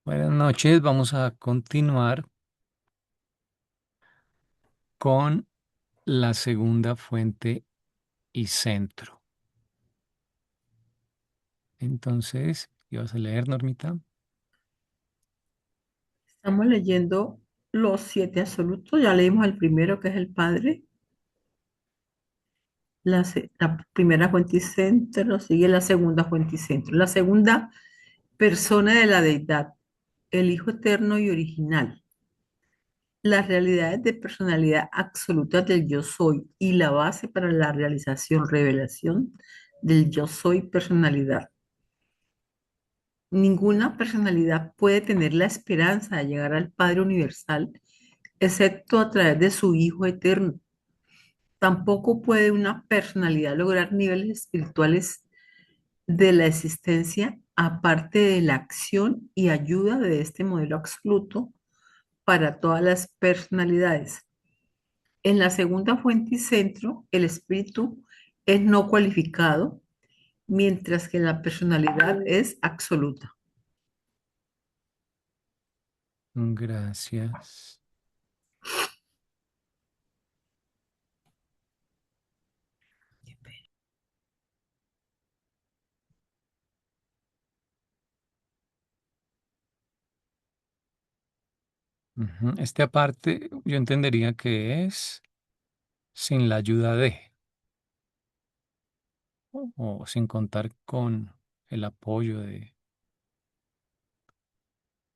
Buenas noches, vamos a continuar con la segunda fuente y centro. Entonces, ¿qué vas a leer, Normita? Estamos leyendo los siete absolutos. Ya leímos el primero, que es el Padre. La primera fuente y centro, sigue la segunda fuente y centro. La segunda persona de la deidad, el Hijo eterno y original. Las realidades de personalidad absoluta del yo soy y la base para la realización, revelación del yo soy personalidad. Ninguna personalidad puede tener la esperanza de llegar al Padre Universal excepto a través de su Hijo eterno. Tampoco puede una personalidad lograr niveles espirituales de la existencia aparte de la acción y ayuda de este modelo absoluto para todas las personalidades. En la segunda fuente y centro, el espíritu es no cualificado, mientras que la personalidad es absoluta. Gracias. Este aparte, yo entendería que es sin la ayuda de o sin contar con el apoyo de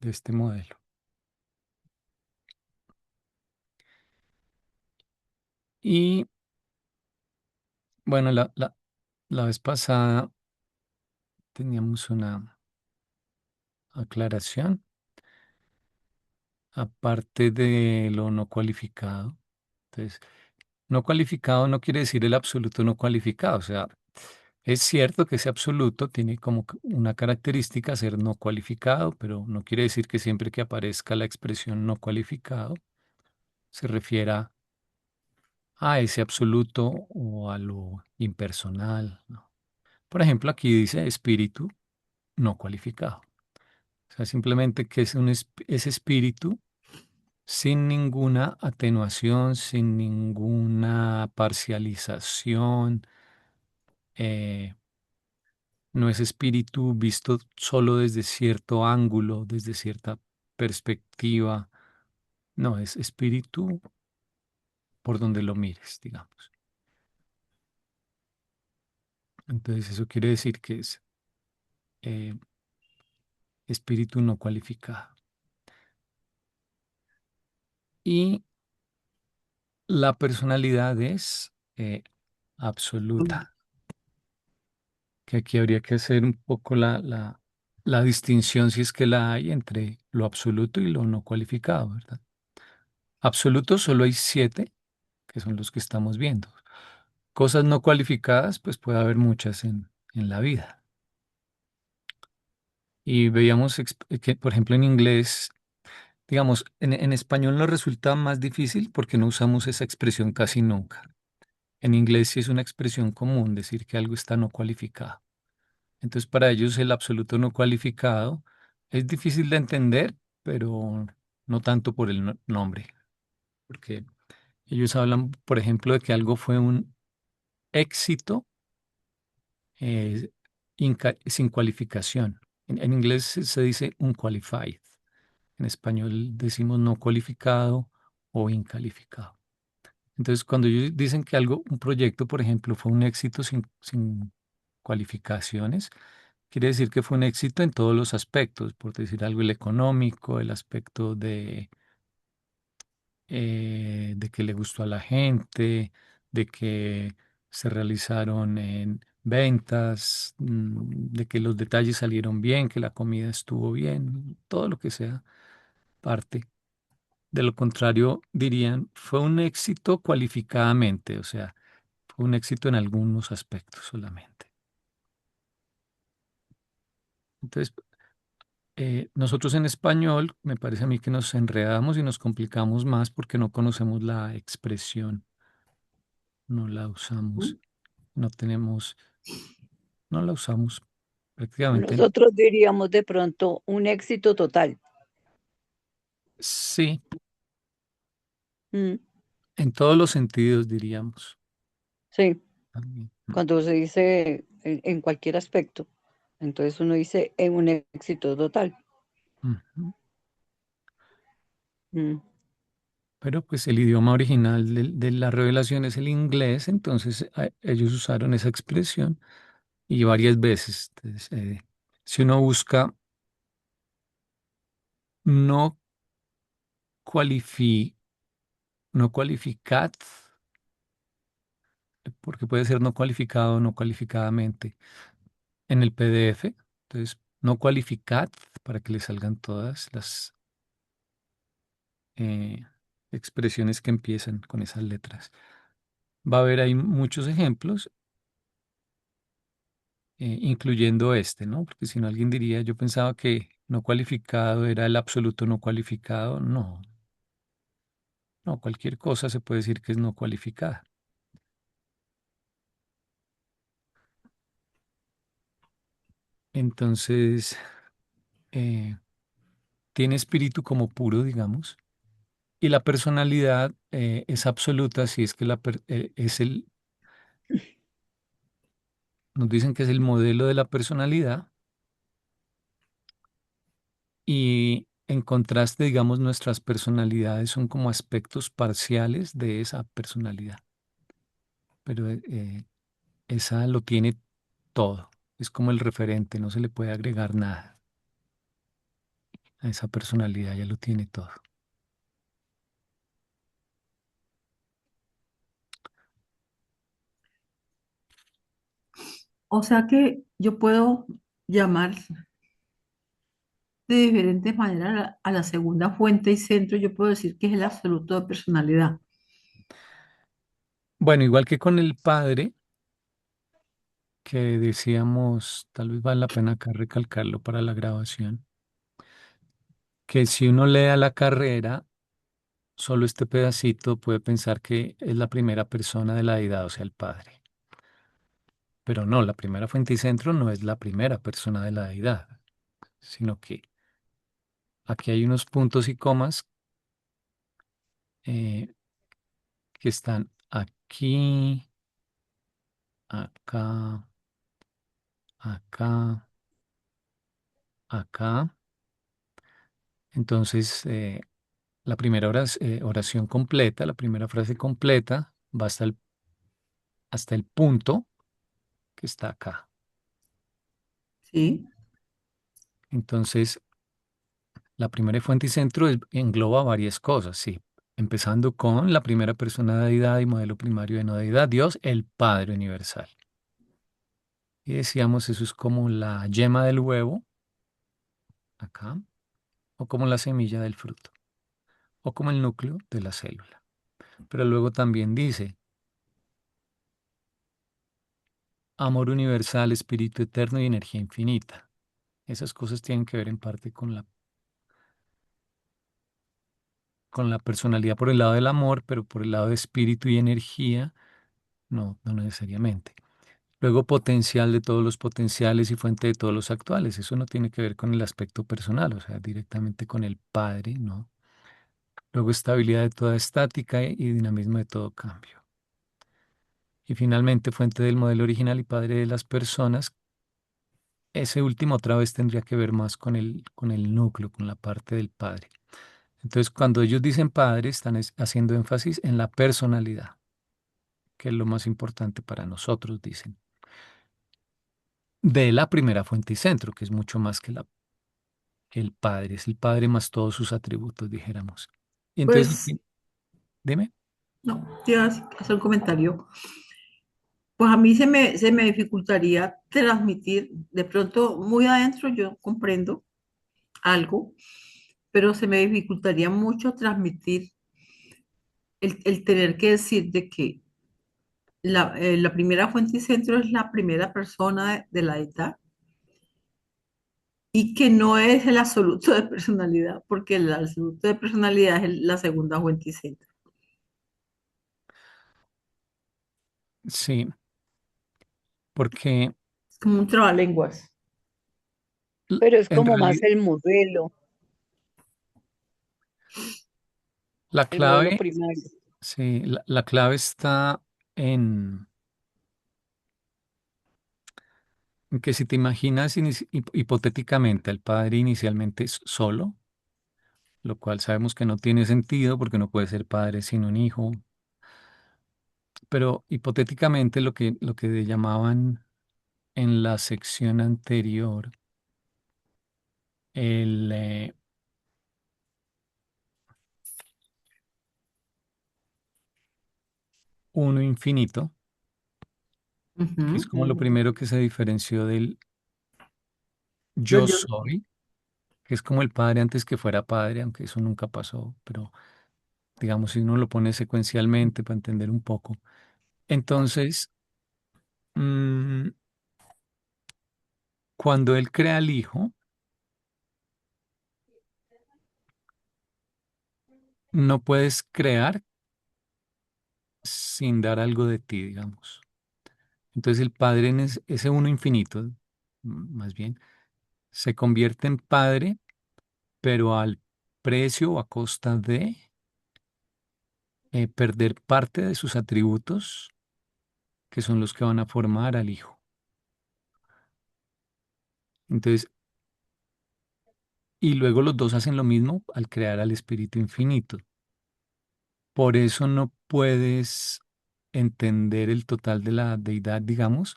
este modelo. Y bueno, la vez pasada teníamos una aclaración, aparte de lo no cualificado. Entonces, no cualificado no quiere decir el absoluto no cualificado. O sea, es cierto que ese absoluto tiene como una característica ser no cualificado, pero no quiere decir que siempre que aparezca la expresión no cualificado se refiera a ese absoluto o a lo impersonal, ¿no? Por ejemplo, aquí dice espíritu no cualificado. O sea, simplemente que es espíritu sin ninguna atenuación, sin ninguna parcialización. eh, no es espíritu visto solo desde cierto ángulo, desde cierta perspectiva. No, es espíritu por donde lo mires, digamos. Entonces eso quiere decir que es eh, espíritu no cualificado. Y la personalidad es absoluta, que aquí habría que hacer un poco la distinción, si es que la hay, entre lo absoluto y lo no cualificado, ¿verdad? Absoluto solo hay siete, que son los que estamos viendo. Cosas no cualificadas, pues puede haber muchas en la vida. Y veíamos que, por ejemplo, en inglés, digamos, en español nos resulta más difícil porque no usamos esa expresión casi nunca. En inglés sí es una expresión común decir que algo está no cualificado. Entonces, para ellos el absoluto no cualificado es difícil de entender, pero no tanto por el nombre, porque ellos hablan, por ejemplo, de que algo fue un éxito eh, sin cualificación. En inglés se dice unqualified. En español decimos no cualificado o incalificado. Entonces, cuando ellos dicen que algo, un proyecto, por ejemplo, fue un éxito sin cualificaciones, quiere decir que fue un éxito en todos los aspectos, por decir algo, el económico, el aspecto de que le gustó a la gente, de que se realizaron en ventas, de que los detalles salieron bien, que la comida estuvo bien, todo lo que sea parte. De lo contrario, dirían, fue un éxito cualificadamente, o sea, fue un éxito en algunos aspectos solamente. Entonces, nosotros en español, me parece a mí que nos enredamos y nos complicamos más porque no conocemos la expresión, no la usamos, no tenemos, no la usamos prácticamente Nosotros diríamos de pronto un éxito total. sí, Mm, en todos los sentidos diríamos. sí, También. cuando se dice en cualquier aspecto. Entonces uno dice en un éxito total. Ujú. Mm. Pero pues el idioma original de la revelación es el inglés, entonces ellos usaron esa expresión y varias veces. Entonces, si uno busca no qualifi, no qualificat, porque puede ser no cualificado o no cualificadamente, en el PDF, entonces no qualificat, para que le salgan todas las eh, expresiones que empiezan con esas letras. Va a haber ahí muchos ejemplos, incluyendo este, ¿no? Porque si no, alguien diría, yo pensaba que no cualificado era el absoluto no cualificado. No, no, cualquier cosa se puede decir que es no cualificada. Entonces, eh, tiene espíritu como puro, digamos, y la personalidad es absoluta si es que es nos dicen que es el modelo de la personalidad y en contraste, digamos, nuestras personalidades son como aspectos parciales de esa personalidad, pero esa lo tiene todo. Es como el referente, no se le puede agregar nada a esa personalidad, ya lo tiene todo. O sea que yo puedo llamar de diferentes maneras a la segunda fuente y centro. Yo puedo decir que es el absoluto de personalidad. Bueno, igual que con el padre, que decíamos, tal vez vale la pena acá recalcarlo para la grabación, que si uno lea la carrera, solo este pedacito puede pensar que es la primera persona de la deidad, o sea, el padre. Pero no, la primera fuente y centro no es la primera persona de la deidad, sino que aquí hay unos puntos y comas eh, que están aquí, acá, acá, acá. Entonces, la primera oración completa, la primera frase completa, va hasta el punto que está acá. ¿Sí? Entonces, la primera fuente y centro engloba varias cosas, sí. Empezando con la primera persona de deidad y modelo primario de no deidad, Dios, el Padre Universal. Y decíamos, eso es como la yema del huevo, acá, o como la semilla del fruto, o como el núcleo de la célula. Pero luego también dice, amor universal, espíritu eterno y energía infinita. Esas cosas tienen que ver en parte con la personalidad por el lado del amor, pero por el lado de espíritu y energía, no, no necesariamente. Luego, potencial de todos los potenciales y fuente de todos los actuales. Eso no tiene que ver con el aspecto personal, o sea, directamente con el Padre, ¿no? Luego, estabilidad de toda estática y dinamismo de todo cambio. Y finalmente, fuente del modelo original y padre de las personas. Ese último otra vez tendría que ver más con el núcleo, con la parte del Padre. Entonces, cuando ellos dicen Padre, están haciendo énfasis en la personalidad, que es lo más importante para nosotros, dicen, de la primera fuente y centro, que es mucho más que que el Padre, es el Padre más todos sus atributos, dijéramos. Y entonces, Pues dime. no, te iba a hacer un comentario. Pues a mí se me dificultaría transmitir, de pronto muy adentro yo comprendo algo, pero se me dificultaría mucho transmitir el tener que decir de que la primera fuente y centro es la primera persona de la edad y que no es el absoluto de personalidad, porque el absoluto de personalidad es la segunda fuente y centro. Sí, porque Es como un trabalenguas. pero es En como más realidad, la el modelo clave, primario. sí, la clave está en, en que si te imaginas hipotéticamente al padre inicialmente solo, lo cual sabemos que no tiene sentido porque no puede ser padre sin un hijo, pero hipotéticamente lo que llamaban en la sección anterior el uno infinito, que es Ujú. como lo primero que se diferenció del Del yo yo. soy, que es como el padre antes que fuera padre, aunque eso nunca pasó, pero digamos si uno lo pone secuencialmente para entender un poco. Entonces, mm, cuando él crea al hijo, no puedes crear sin dar algo de ti, digamos. Entonces el padre en ese uno infinito, más bien, se convierte en padre, pero al precio o a costa de perder parte de sus atributos, que son los que van a formar al hijo. Entonces, y luego los dos hacen lo mismo al crear al espíritu infinito. Por eso no puedes entender el total de la deidad, digamos,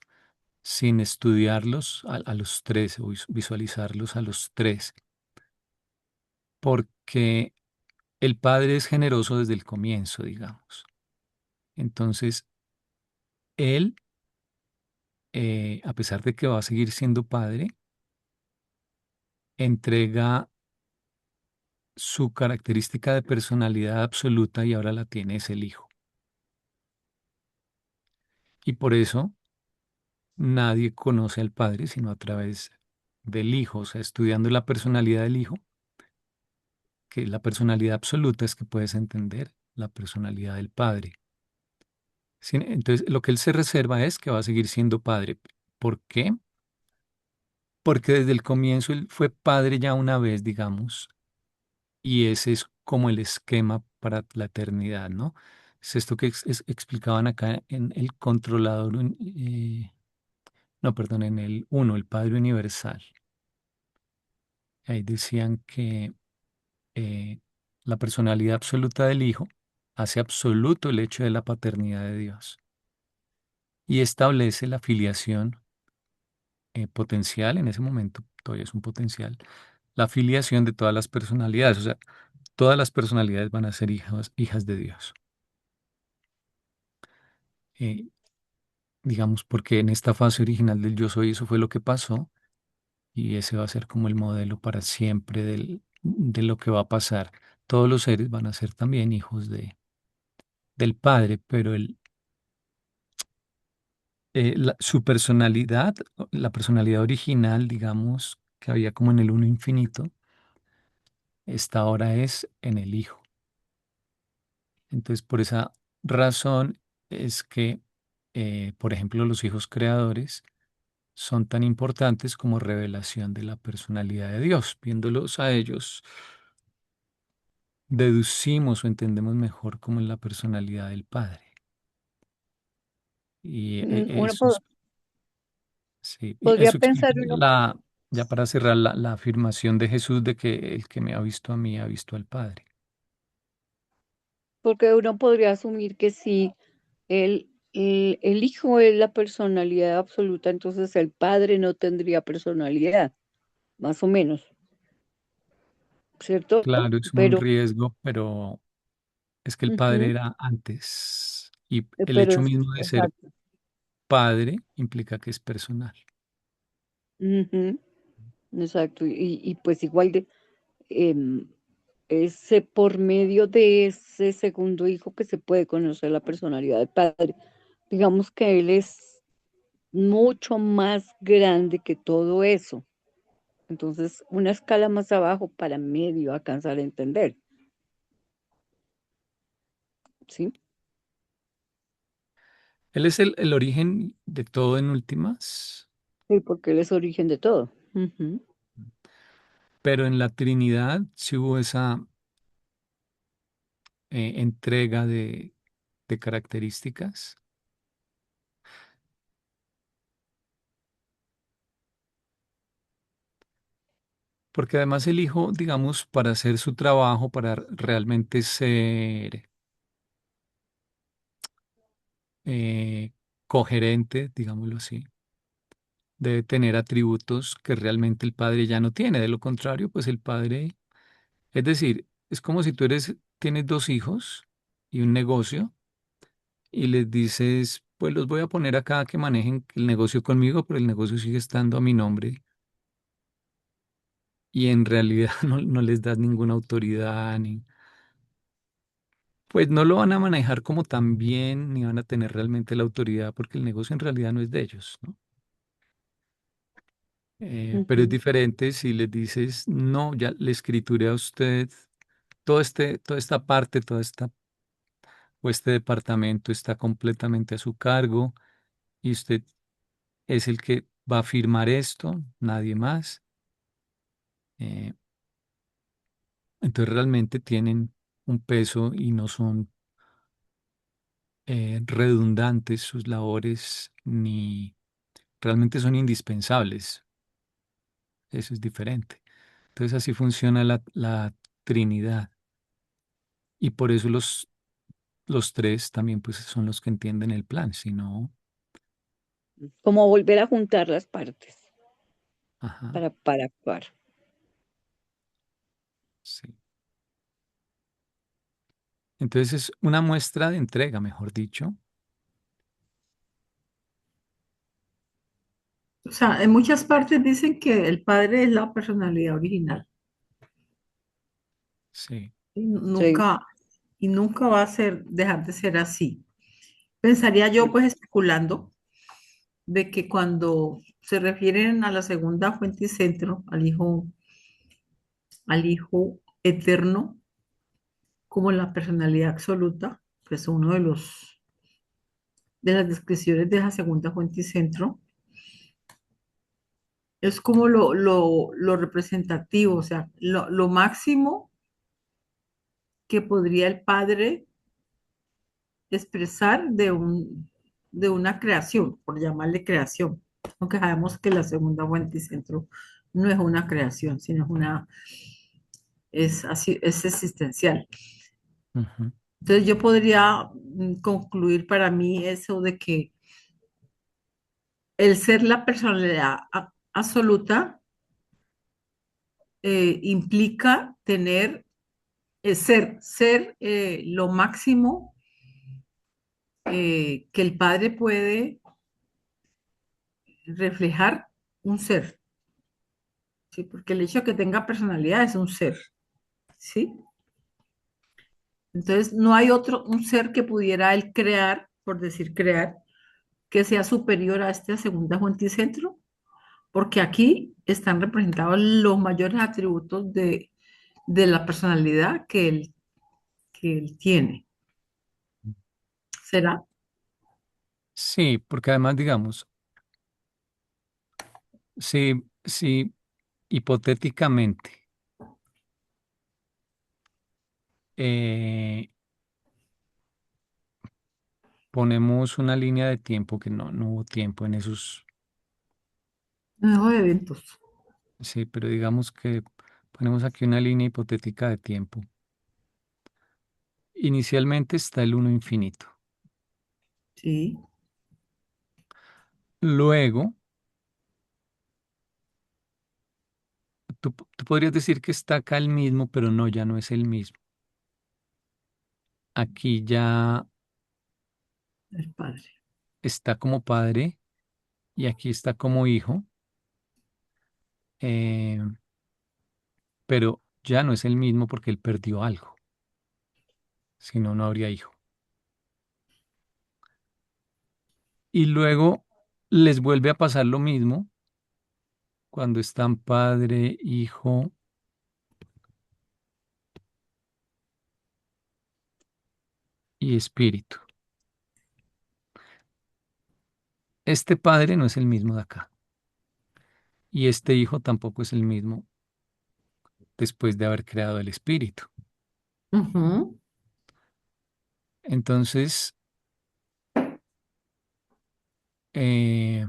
sin estudiarlos a los tres o visualizarlos a los tres, porque el Padre es generoso desde el comienzo, digamos. Entonces, Él, a pesar de que va a seguir siendo Padre, entrega su característica de personalidad absoluta y ahora la tiene es el Hijo. Y por eso nadie conoce al Padre sino a través del Hijo, o sea, estudiando la personalidad del Hijo, que la personalidad absoluta es que puedes entender la personalidad del Padre. Entonces, lo que él se reserva es que va a seguir siendo padre. ¿Por qué? Porque desde el comienzo él fue padre ya una vez, digamos, y ese es como el esquema para la eternidad, ¿no? Es esto que explicaban acá en el controlador, no, perdón, en el uno, el Padre Universal. Ahí decían que eh, la personalidad absoluta del Hijo hace absoluto el hecho de la paternidad de Dios y establece la filiación potencial, en ese momento todavía es un potencial, la filiación de todas las personalidades, o sea, todas las personalidades van a ser hijas de Dios. Eh, digamos, porque en esta fase original del yo soy, eso fue lo que pasó y ese va a ser como el modelo para siempre de lo que va a pasar. Todos los seres van a ser también hijos del Padre, pero su personalidad, la personalidad original, digamos, que había como en el uno infinito, esta ahora es en el Hijo. Entonces, por esa razón es que, por ejemplo, los hijos creadores son tan importantes como revelación de la personalidad de Dios. Viéndolos a ellos, deducimos o entendemos mejor cómo es la personalidad del Padre. Y Uno eso, sí, y podría eso explica pensar uno, ya para cerrar la afirmación de Jesús de que el que me ha visto a mí ha visto al Padre. porque uno podría asumir que si el hijo es la personalidad absoluta, entonces el padre no tendría personalidad, más o menos, ¿cierto? Claro, es un Pero, riesgo, pero es que el Padre ujú, era antes. Y el pero hecho mismo de ser exacto. Padre implica que es personal. Ujú, exacto. Y pues igual em, es por medio de ese segundo hijo que se puede conocer la personalidad del padre. Digamos que él es mucho más grande que todo eso. Entonces, una escala más abajo para medio alcanzar a entender, ¿sí? Él es el origen de todo en últimas. Sí, porque él es origen de todo. Ujú. pero en la Trinidad sí hubo esa entrega de características, porque además el Hijo, digamos, para hacer su trabajo, para realmente ser eh, coherente, digámoslo así, debe tener atributos que realmente el Padre ya no tiene. De lo contrario, pues el Padre, es decir, es como si tienes dos hijos y un negocio y les dices, pues los voy a poner acá a que manejen el negocio conmigo, pero el negocio sigue estando a mi nombre y en realidad no les das ninguna autoridad, ni, pues no lo van a manejar como tan bien, ni van a tener realmente la autoridad, porque el negocio en realidad no es de ellos, ¿no? Pero es Ujú. diferente si les dices, no, ya le escrituré a usted toda esta parte, o este departamento está completamente a su cargo y usted es el que va a firmar esto, nadie más. Eh, entonces realmente tienen un peso y no son redundantes sus labores ni realmente son indispensables. Eso es diferente. Entonces así funciona la Trinidad y por eso los tres también pues son los que entienden el plan, si no, Como volver a juntar las partes ajá, para actuar. sí. Entonces es una muestra de entrega, mejor dicho. O sea, en muchas partes dicen que el padre es la personalidad original Sí. y Sí, nunca va a dejar de ser así. Pensaría yo, sí. pues especulando, de que cuando se refieren a la segunda fuente y centro, al Hijo eterno, como la personalidad absoluta, pues uno de las descripciones de esa segunda fuente y centro, es como lo representativo, o sea, lo máximo que podría el Padre expresar de una creación, por llamarle creación, aunque sabemos que la segunda fuente y centro no es una creación, sino es así, es existencial. Ujú. Entonces yo podría concluir para mí eso de que el ser la personalidad absoluta implica ser lo máximo que el Padre puede reflejar un ser, ¿sí? Porque el hecho de que tenga personalidad es un ser, ¿sí? Entonces no hay un ser que pudiera él crear, por decir crear, que sea superior a esta segunda fuente y centro, porque aquí están representados los mayores atributos de la personalidad que él tiene. ¿Será? Sí, porque además, digamos, si hipotéticamente eh, ponemos una línea de tiempo que no hubo tiempo en esos, No de eventos. sí, pero digamos que ponemos aquí una línea hipotética de tiempo. Inicialmente está el uno infinito. Sí, Luego, tú podrías decir que está acá el mismo, pero no, ya no es el mismo. Aquí ya el Padre. está como padre y aquí está como hijo, eh, pero ya no es el mismo porque él perdió algo, si no, no habría hijo. Y luego les vuelve a pasar lo mismo cuando están padre, hijo y espíritu. Este padre no es el mismo de acá y este hijo tampoco es el mismo. después de haber creado el espíritu. Ujú, Entonces, eh,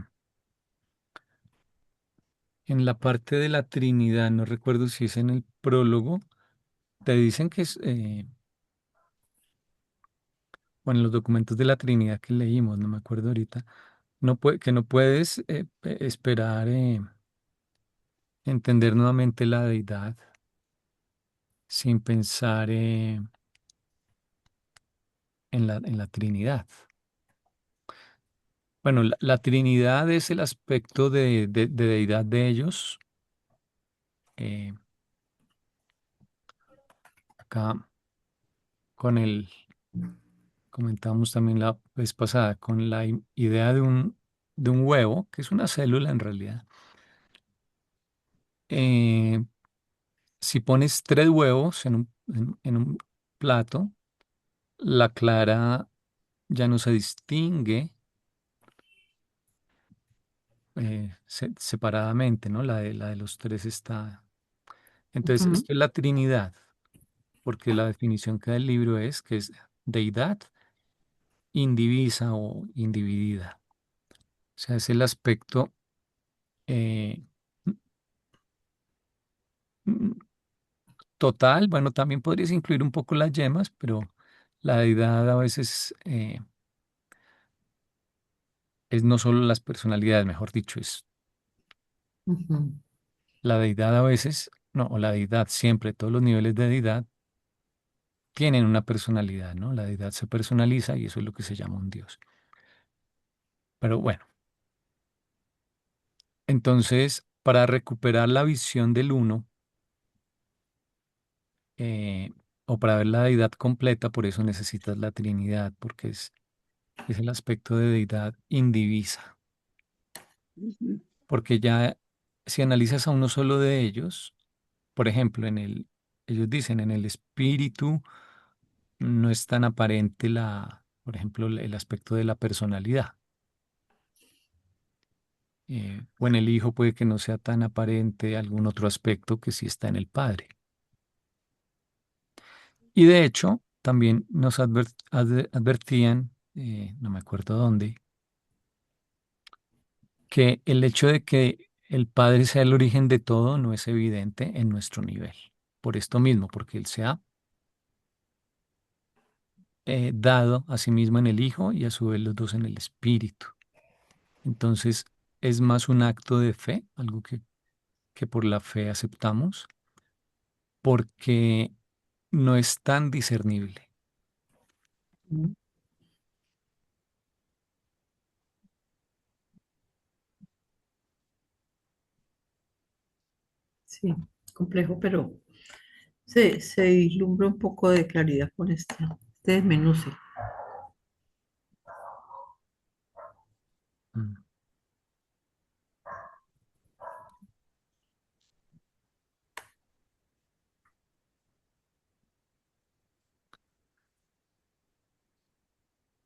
en la parte de la Trinidad, no recuerdo si es en el prólogo, te dicen que es, bueno, en los documentos de la Trinidad que leímos, no me acuerdo ahorita, que no puedes esperar entender nuevamente la deidad sin pensar en la Trinidad. Bueno, la Trinidad es el aspecto de deidad de ellos. eh, Acá con el, comentamos también la vez pasada, con la idea de un huevo, que es una célula en realidad. Eh, si pones tres huevos en un plato, la clara ya no se distingue separadamente, ¿no? La de los tres está. Entonces, ujú, esto es la Trinidad, porque la definición que da el libro es que es deidad indivisa o individida. O sea, es el aspecto eh, mm, total. Bueno, también podrías incluir un poco las yemas, pero la deidad a veces es no solo las personalidades, mejor dicho, es ujú, la deidad a veces, no, o la deidad siempre, todos los niveles de deidad tienen una personalidad, ¿no? La deidad se personaliza y eso es lo que se llama un dios. Pero bueno, entonces, para recuperar la visión del uno, eh, o para ver la deidad completa, por eso necesitas la Trinidad, porque es el aspecto de deidad indivisa. ujú, Porque ya si analizas a uno solo de ellos, por ejemplo, ellos dicen, en el espíritu no es tan aparente por ejemplo, el aspecto de la personalidad. O en el hijo puede que no sea tan aparente algún otro aspecto que sí está en el padre. Y de hecho, también nos advertían, no me acuerdo dónde, que el hecho de que el padre sea el origen de todo no es evidente en nuestro nivel. Por esto mismo, porque él se ha dado a sí mismo en el Hijo y a su vez los dos en el Espíritu. Entonces, es más un acto de fe, algo que por la fe aceptamos, porque no es tan discernible. ujú. Sí, complejo, pero se vislumbra un poco de claridad con este desmenuce. Mm.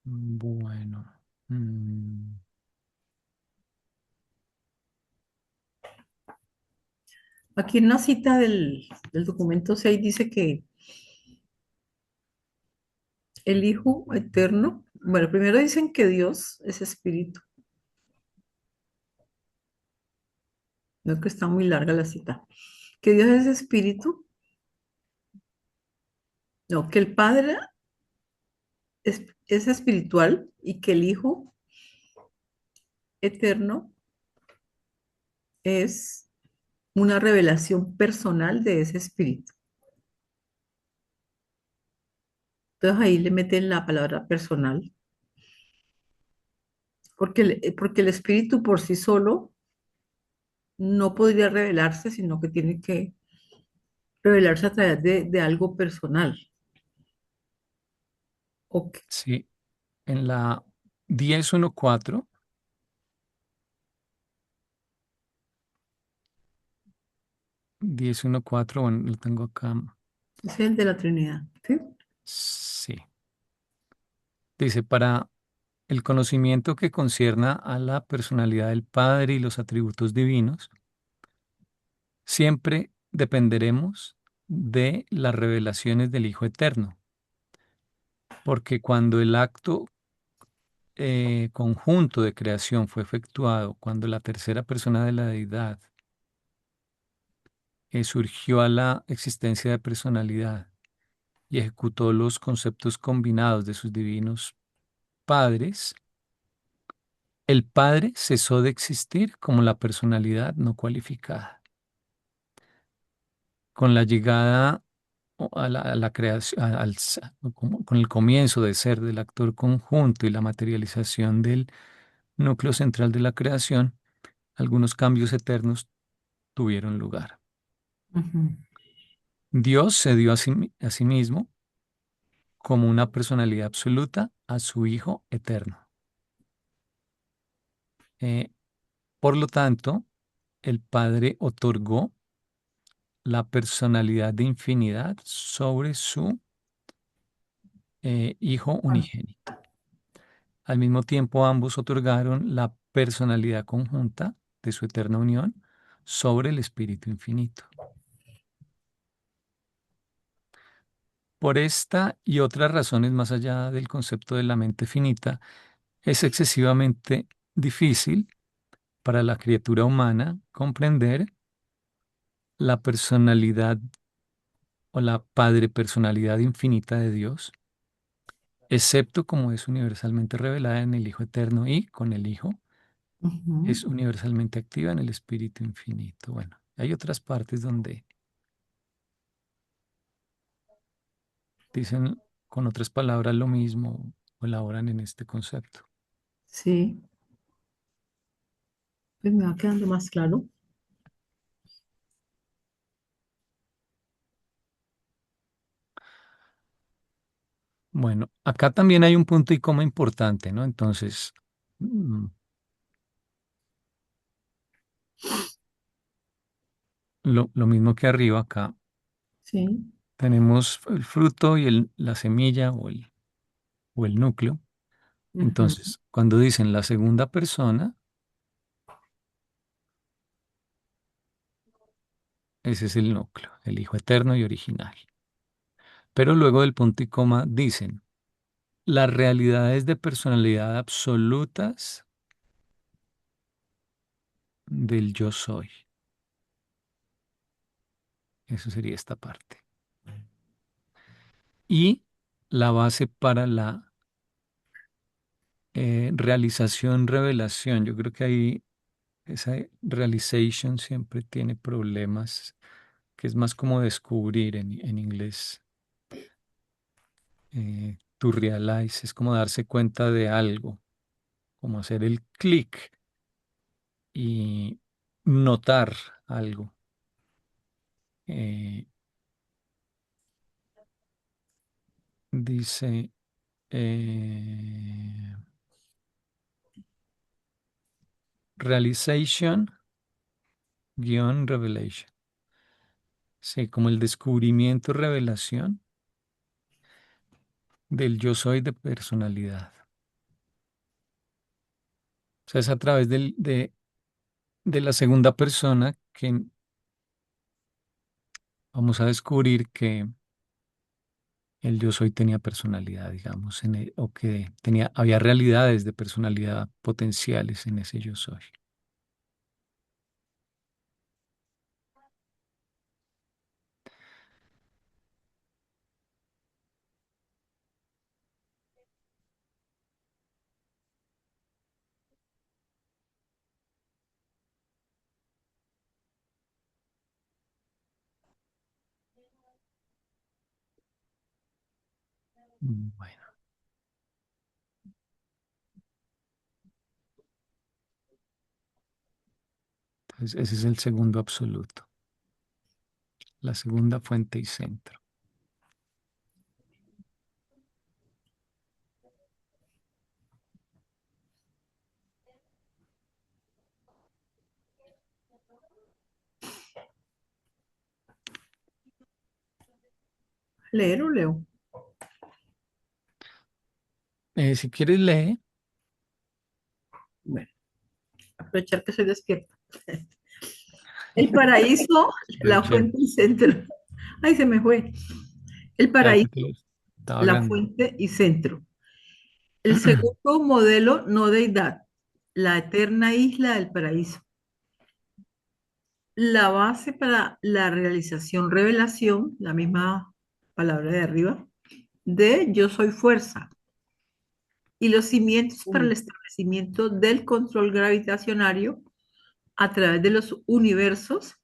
Bueno. mm, Aquí en una cita del documento 6 dice que el Hijo Eterno, bueno, primero dicen que Dios es espíritu, no que está muy larga la cita, que Dios es espíritu, no, que el Padre es espiritual y que el Hijo Eterno es una revelación personal de ese espíritu. Entonces ahí le meten la palabra personal, porque el espíritu por sí solo no podría revelarse, sino que tiene que revelarse a través de algo personal. Ok, sí, en la 10.1.4 10.1.4, bueno, lo tengo acá. ese es el de la Trinidad, ¿sí? Sí. Dice, para el conocimiento que concierna a la personalidad del Padre y los atributos divinos, siempre dependeremos de las revelaciones del Hijo Eterno, porque cuando el acto conjunto de creación fue efectuado, cuando la tercera persona de la deidad surgió a la existencia de personalidad y ejecutó los conceptos combinados de sus divinos padres, el Padre cesó de existir como la personalidad no cualificada. Con la llegada a la creación, con el comienzo de ser del actor conjunto y la materialización del núcleo central de la creación, algunos cambios eternos tuvieron lugar. Ujú. Dios se dio a sí mismo como una personalidad absoluta a su Hijo eterno. Eh, por lo tanto, el Padre otorgó la personalidad de infinidad sobre su Hijo Ah, unigénito. Al mismo tiempo, ambos otorgaron la personalidad conjunta de su eterna unión sobre el Espíritu infinito. Por esta y otras razones más allá del concepto de la mente finita, es excesivamente difícil para la criatura humana comprender la personalidad o la padre personalidad infinita de Dios, excepto como es universalmente revelada en el Hijo Eterno y con el Hijo ujú. es universalmente activa en el Espíritu Infinito. Bueno, hay otras partes donde dicen con otras palabras lo mismo o elaboran en este concepto. Sí, pues me va quedando más claro. Bueno, acá también hay un punto y coma importante, ¿no? Entonces, lo mismo que arriba, acá Sí. tenemos el fruto y la semilla o el núcleo. Ujú, Entonces, cuando dicen la segunda persona, ese es el núcleo, el Hijo eterno y original. Pero luego del punto y coma dicen las realidades de personalidad absolutas del yo soy. Eso sería esta parte. Y la base para la realización, revelación. Yo creo que ahí esa realization siempre tiene problemas, que es más como descubrir en inglés. To realize es como darse cuenta de algo, como hacer el clic y notar algo. Eh, dice realization guión revelation. Sí, como el descubrimiento, revelación del yo soy de personalidad. O sea, es a través de la segunda persona que vamos a descubrir que el yo soy tenía personalidad, digamos, o que había realidades de personalidad potenciales en ese yo soy. Bueno, entonces ese es el segundo absoluto, la segunda fuente y centro. ¿leer o leo? Si quieres, lee. Bueno, aprovechar que soy despierta. El paraíso, la Aprovechen. fuente y centro. Ay, se me fue. El Ya que te lo paraíso, estaba la hablando. fuente y centro. El segundo modelo, no deidad, la eterna isla del paraíso. La base para la realización, revelación, la misma palabra de arriba, de yo soy fuerza. Y los cimientos para el Mm. establecimiento del control gravitacionario a través de los universos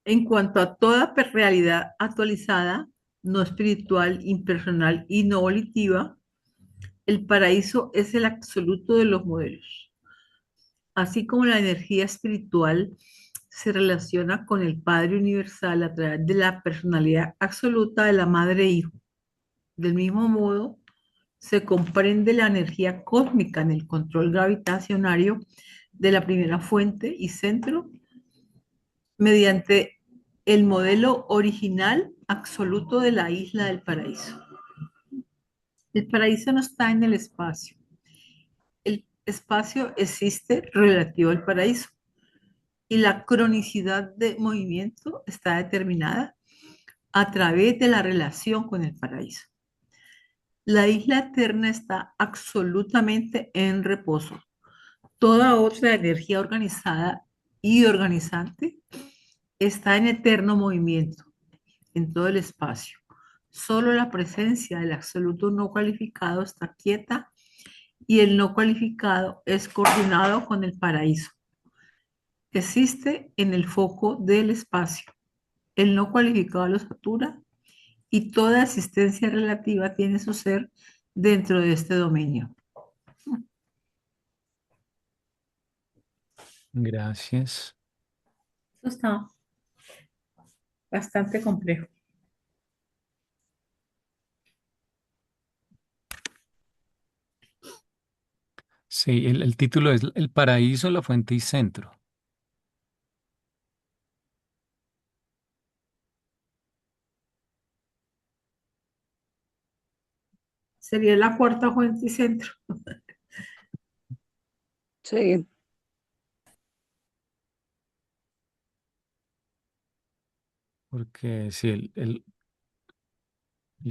en cuanto a toda realidad actualizada, no espiritual, impersonal y no volitiva. El paraíso es el absoluto de los modelos. Así como la energía espiritual se relaciona con el Padre Universal a través de la personalidad absoluta de la Madre e Hijo. Del mismo modo, se comprende la energía cósmica en el control gravitacionario de la primera fuente y centro mediante el modelo original absoluto de la isla del paraíso. El paraíso no está en el espacio. El espacio existe relativo al paraíso y la cronicidad de movimiento está determinada a través de la relación con el paraíso. La isla eterna está absolutamente en reposo. Toda otra energía organizada y organizante está en eterno movimiento en todo el espacio. Solo la presencia del absoluto no cualificado está quieta y el no cualificado es coordinado con el paraíso. Existe en el foco del espacio. El no cualificado lo satura y toda existencia relativa tiene su ser dentro de este dominio. Gracias. Eso está bastante complejo. Sí, el título es El paraíso, la fuente y centro. Sería la cuarta fuente y centro. Sí, Porque sí, el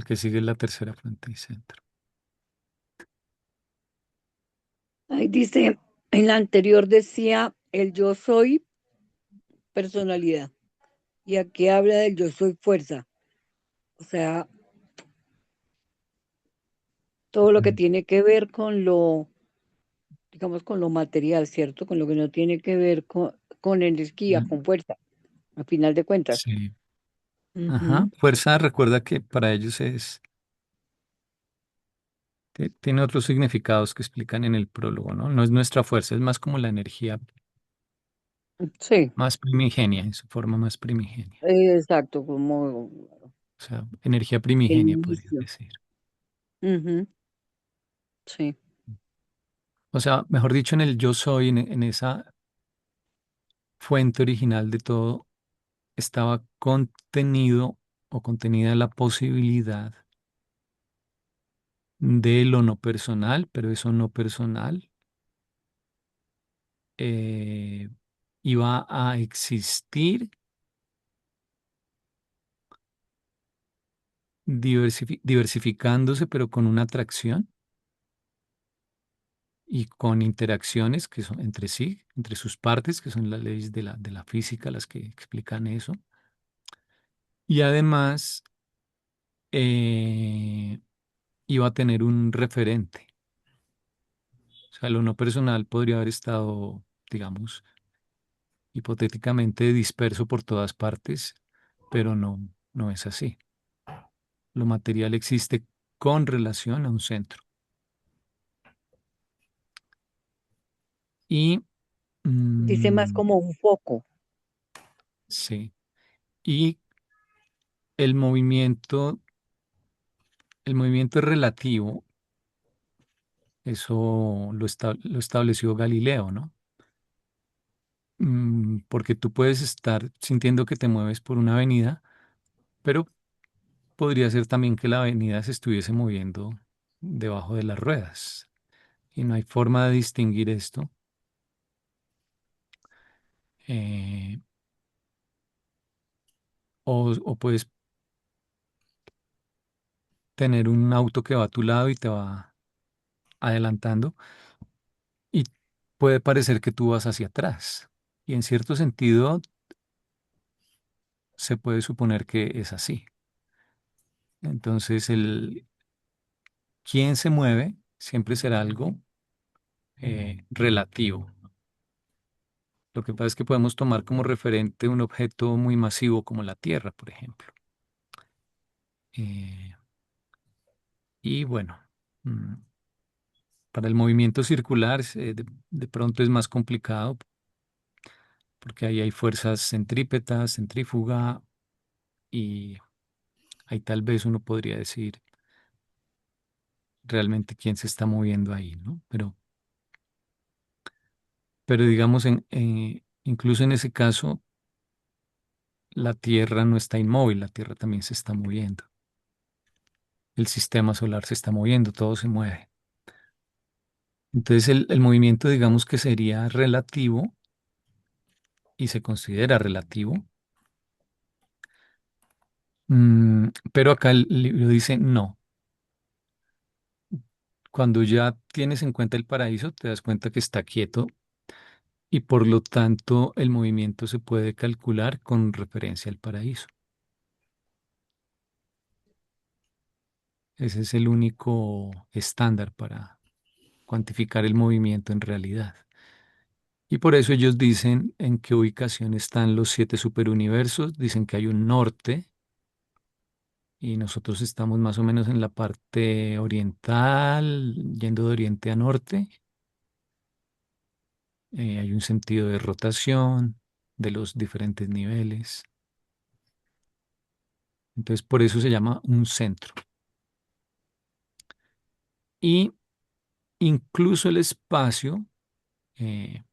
que sigue es la tercera fuente y centro. ahí dice, en la anterior decía el yo soy personalidad y aquí habla del yo soy fuerza. O sea, todo lo que Mm. tiene que ver con lo, digamos, con lo material, ¿cierto? Con lo que no tiene que ver con energía, Mm. con fuerza, a final de cuentas. Sí. Ajá. Ujú. Fuerza, recuerda que para ellos tiene otros significados que explican en el prólogo, ¿no? No es nuestra fuerza, es más como la energía Sí, más primigenia, en su forma más primigenia. exacto, como O sea, energía el primigenia, podría inicio. decir. Ujú. Sí, O sea, mejor dicho, en el yo soy, en esa fuente original de todo, estaba contenido o contenida la posibilidad de lo no personal, pero eso no personal eh, iba a existir diversificándose, pero con una atracción y con interacciones que son entre sí, entre sus partes, que son las leyes de la física las que explican eso. Y además eh, iba a tener un referente. O sea, lo no personal podría haber estado, digamos, hipotéticamente disperso por todas partes, pero no es así. Lo material existe con relación a un centro. Y dice más mm, como un foco. sí, y el movimiento, el movimiento es relativo, eso lo estableció Galileo, ¿no? Porque tú puedes estar sintiendo que te mueves por una avenida, pero podría ser también que la avenida se estuviese moviendo debajo de las ruedas. Y no hay forma de distinguir esto. Eh, o puedes tener un auto que va a tu lado y te va adelantando y puede parecer que tú vas hacia atrás. Y en cierto sentido se puede suponer que es así. Entonces, el quién se mueve siempre será algo relativo. Lo que pasa es que podemos tomar como referente un objeto muy masivo como la Tierra, por ejemplo. Eh, y bueno, mm, para el movimiento circular de pronto es más complicado porque ahí hay fuerzas centrípetas, centrífuga y ahí tal vez uno podría decir realmente quién se está moviendo ahí, ¿no? Pero digamos, incluso en ese caso, la Tierra no está inmóvil, la Tierra también se está moviendo. El sistema solar se está moviendo, todo se mueve. Entonces el movimiento, digamos que sería relativo y se considera relativo, pero acá el libro dice no. Cuando ya tienes en cuenta el paraíso, te das cuenta que está quieto y por lo tanto el movimiento se puede calcular con referencia al paraíso. Ese es el único estándar para cuantificar el movimiento en realidad. Y por eso ellos dicen en qué ubicación están los siete superuniversos. Dicen que hay un norte y nosotros estamos más o menos en la parte oriental, yendo de oriente a norte. Hay un sentido de rotación de los diferentes niveles. Entonces, por eso se llama un centro. Y incluso el espacio, eh,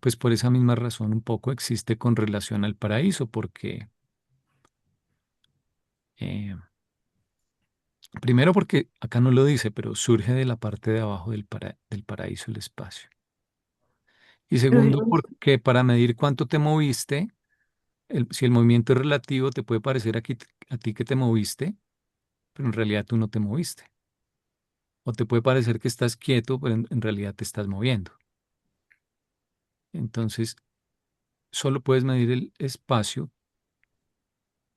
pues por esa misma razón un poco existe con relación al paraíso, porque eh, primero porque acá no lo dice, pero surge de la parte de abajo del paraíso el espacio. Y Pero segundo, digamos, porque para medir cuánto te moviste, si el movimiento es relativo, te puede parecer a ti que te moviste, pero en realidad tú no te moviste. O te puede parecer que estás quieto, pero en realidad te estás moviendo. Entonces, solo puedes medir el espacio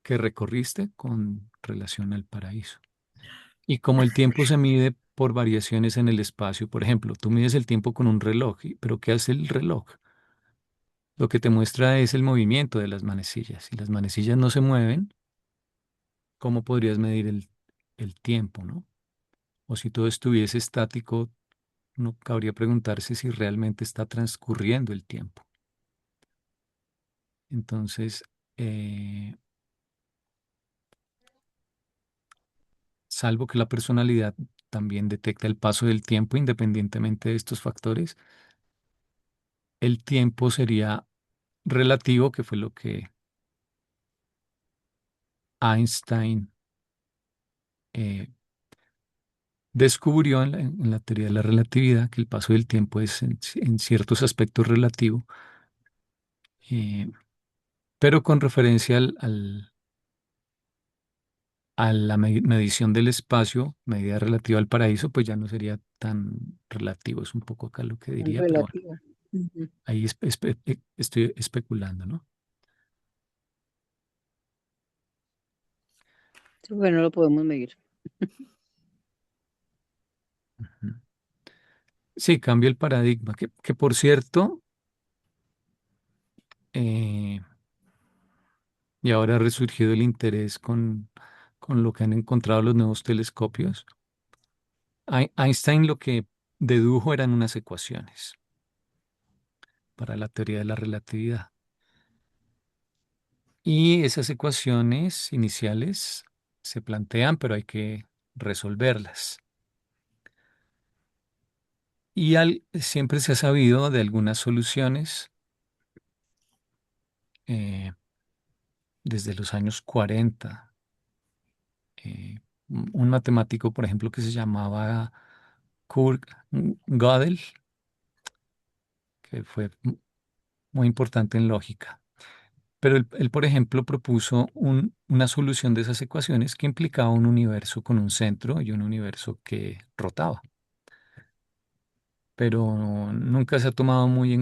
que recorriste con relación al paraíso. Y como el tiempo se mide por variaciones en el espacio, por ejemplo, tú mides el tiempo con un reloj, pero ¿qué hace el reloj? Lo que te muestra es el movimiento de las manecillas. Si las manecillas no se mueven, ¿cómo podrías medir el tiempo, no? O si todo estuviese estático, no cabría preguntarse si realmente está transcurriendo el tiempo. Entonces, eh, salvo que la personalidad también detecta el paso del tiempo independientemente de estos factores, el tiempo sería relativo, que fue lo que Einstein eh, descubrió en la teoría de la relatividad, que el paso del tiempo es en ciertos aspectos relativo, eh, pero con referencia a la medición del espacio, medida relativa al paraíso, pues ya no sería tan relativo, es un poco acá lo que tan diría, pero bueno, relativa. Ujú. ahí estoy especulando, ¿no? Sí, bueno, lo podemos medir. Ujú. Sí, cambia el paradigma, que por cierto, eh, y ahora ha resurgido el interés con lo que han encontrado los nuevos telescopios. Einstein lo que dedujo eran unas ecuaciones para la teoría de la relatividad. Y esas ecuaciones iniciales se plantean, pero hay que resolverlas. Y siempre se ha sabido de algunas soluciones eh, desde los años 40. Un matemático, por ejemplo, que se llamaba Kurt Gödel, que fue muy importante en lógica. Pero él, por ejemplo, propuso una solución de esas ecuaciones que implicaba un universo con un centro y un universo que rotaba. Pero nunca se ha tomado muy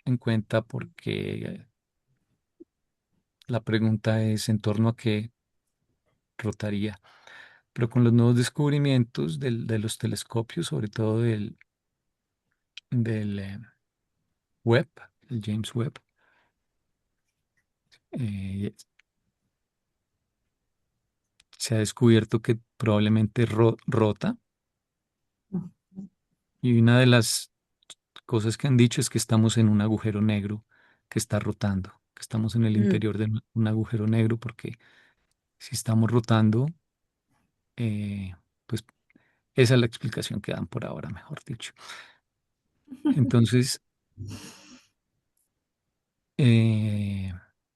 en cuenta porque la pregunta es en torno a qué rotaría. Pero con los nuevos descubrimientos de los telescopios, sobre todo del Webb, el James Webb, eh, se ha descubierto que probablemente rota. Y una de las cosas que han dicho es que estamos en un agujero negro que está rotando, que estamos en el Mm. interior de un agujero negro, porque si estamos rotando, eh, pues esa es la explicación que dan por ahora, mejor dicho. Entonces, eh,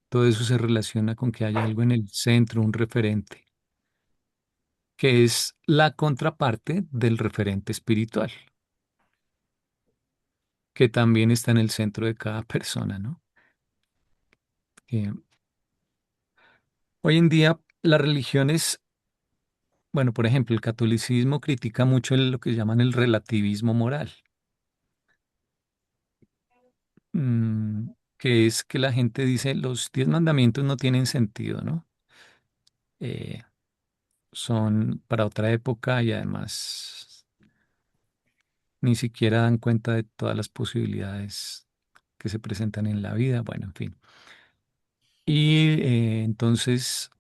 todo eso se relaciona con que haya algo en el centro, un referente, que es la contraparte del referente espiritual, que también está en el centro de cada persona, ¿no? Eh, Hoy en día, las religiones, bueno, por ejemplo, el catolicismo critica mucho lo que llaman el relativismo moral, que es que la gente dice los 10 mandamientos no tienen sentido, ¿no? Eh, Son para otra época y además ni siquiera dan cuenta de todas las posibilidades que se presentan en la vida, bueno, en fin. Y entonces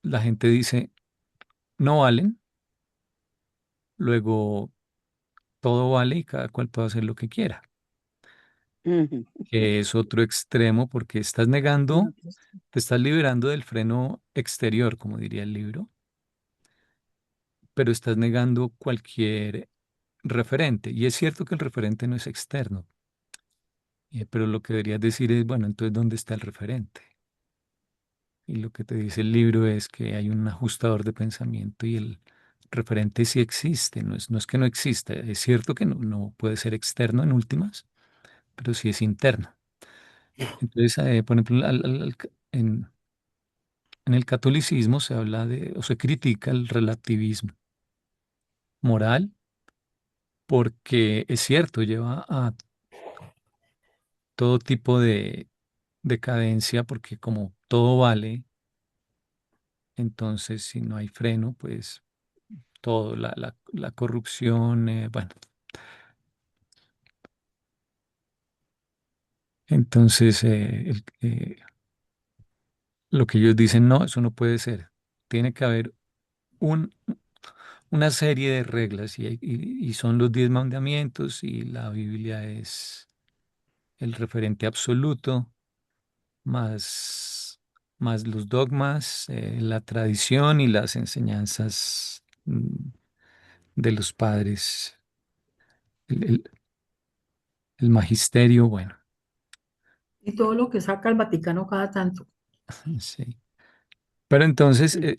la gente dice, no valen, luego todo vale y cada cual puede hacer lo que quiera, Ujú. que es otro extremo porque estás No, negando, pues, te estás liberando del freno exterior, como diría el libro, pero estás negando cualquier referente. Y es cierto que el referente no es externo, pero lo que deberías decir es, bueno, entonces, ¿dónde está el referente? Y lo que te dice el libro es que hay un ajustador de pensamiento y el referente sí existe, no es que no exista, es cierto que no puede ser externo en últimas, pero sí es interno. Entonces, por ejemplo, en el catolicismo se habla de, o se critica el relativismo moral, porque es cierto, lleva a todo tipo de decadencia, porque como todo vale, entonces si no hay freno, pues todo, la corrupción, bueno, entonces lo que ellos dicen, no, eso no puede ser, tiene que haber un, una serie de reglas y son los 10 mandamientos y la Biblia es el referente absoluto, más los dogmas, la tradición y las enseñanzas de los padres, el, el- el magisterio, bueno, Y todo lo que saca el Vaticano cada tanto. sí. Pero entonces mm.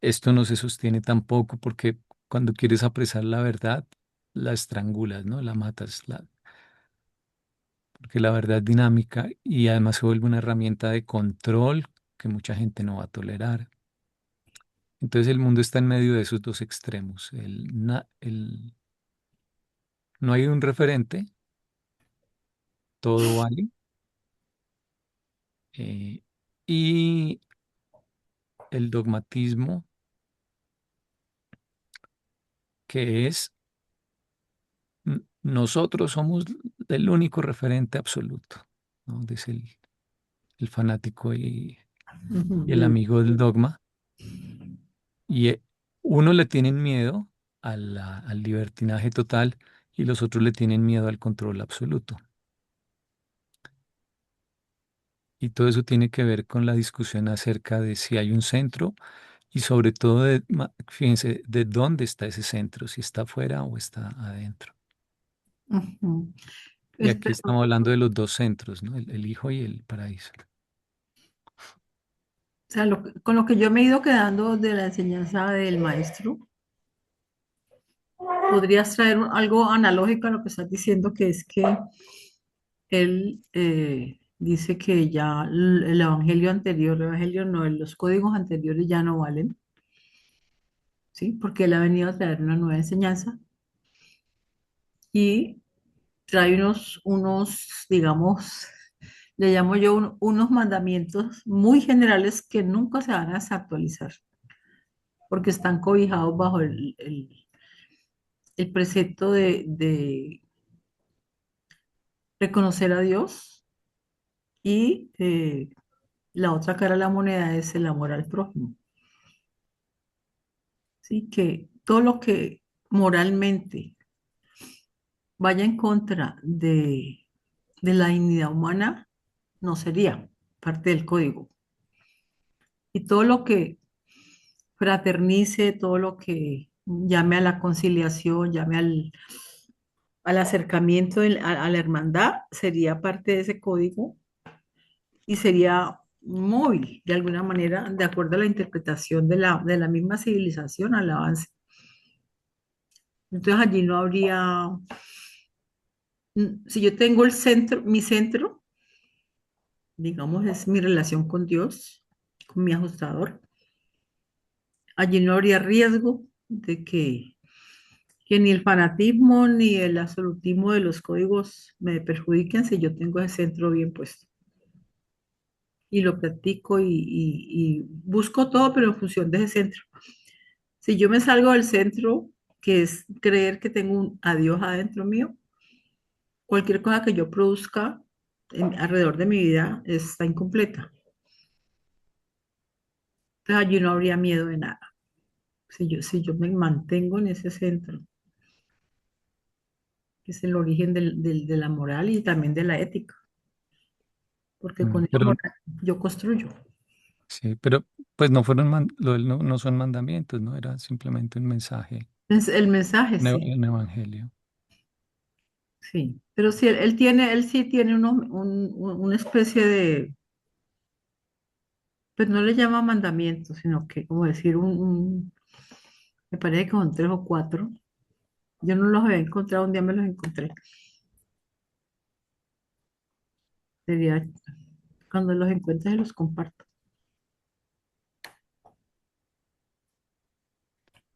esto no se sostiene tampoco porque cuando quieres apresar la verdad, la estrangulas, ¿no? La matas, porque la verdad es dinámica y además se vuelve una herramienta de control que mucha gente no va a tolerar. Entonces el mundo está en medio de esos dos extremos. No hay un referente, todo vale, eh, y el dogmatismo, que es nosotros somos el único referente absoluto, ¿no? Dice el fanático y el Ujú. Mm. amigo del dogma. Y uno le tienen miedo al libertinaje total y los otros le tienen miedo al control absoluto. Y todo eso tiene que ver con la discusión acerca de si hay un centro y sobre todo, fíjense, de dónde está ese centro, si está afuera o está adentro. Ujú. Y aquí Pero, estamos hablando de los dos centros, ¿no? El hijo y el paraíso. o sea, con lo que yo me he ido quedando de la enseñanza del maestro, podrías traer algo analógico a lo que estás diciendo, que es que él dice que ya el evangelio anterior, el evangelio no, los códigos anteriores ya no valen, ¿sí? Porque él ha venido a traer una nueva enseñanza y trae digamos, le llamo yo unos mandamientos muy generales que nunca se van a desactualizar, porque están cobijados bajo el precepto de reconocer a Dios y la otra cara de la moneda es el amor al prójimo. ¿Sí? Que todo lo que moralmente vaya en contra de la dignidad humana no sería parte del código. Y todo lo que fraternice, todo lo que llame a la conciliación, llame al acercamiento, a la hermandad, sería parte de ese código y sería móvil, de alguna manera, de acuerdo a la interpretación de la misma civilización al avance. Entonces allí no habría, si yo tengo el centro, mi centro, digamos, es mi relación con Dios, con mi ajustador, allí no habría riesgo de que ni el fanatismo ni el absolutismo de los códigos me perjudiquen si yo tengo ese centro bien puesto. Y lo practico y busco todo, pero en función de ese centro. Si yo me salgo del centro, que es creer que tengo a Dios adentro mío, cualquier cosa que yo produzca alrededor de mi vida está incompleta. Entonces allí no habría miedo de nada. Si yo me mantengo en ese centro, que es el origen de la moral y también de la ética, porque con esa Pero moral yo construyo. sí, pero pues no fueron no son mandamientos, ¿no? Era simplemente un mensaje, El mensaje, sí, un evangelio. sí. Pero sí, él sí tiene una especie de, pues no le llama mandamiento, sino que, como decir, me parece que son tres o cuatro. Yo no los había encontrado, un día me los encontré. Sería, cuando los encuentres, los comparto.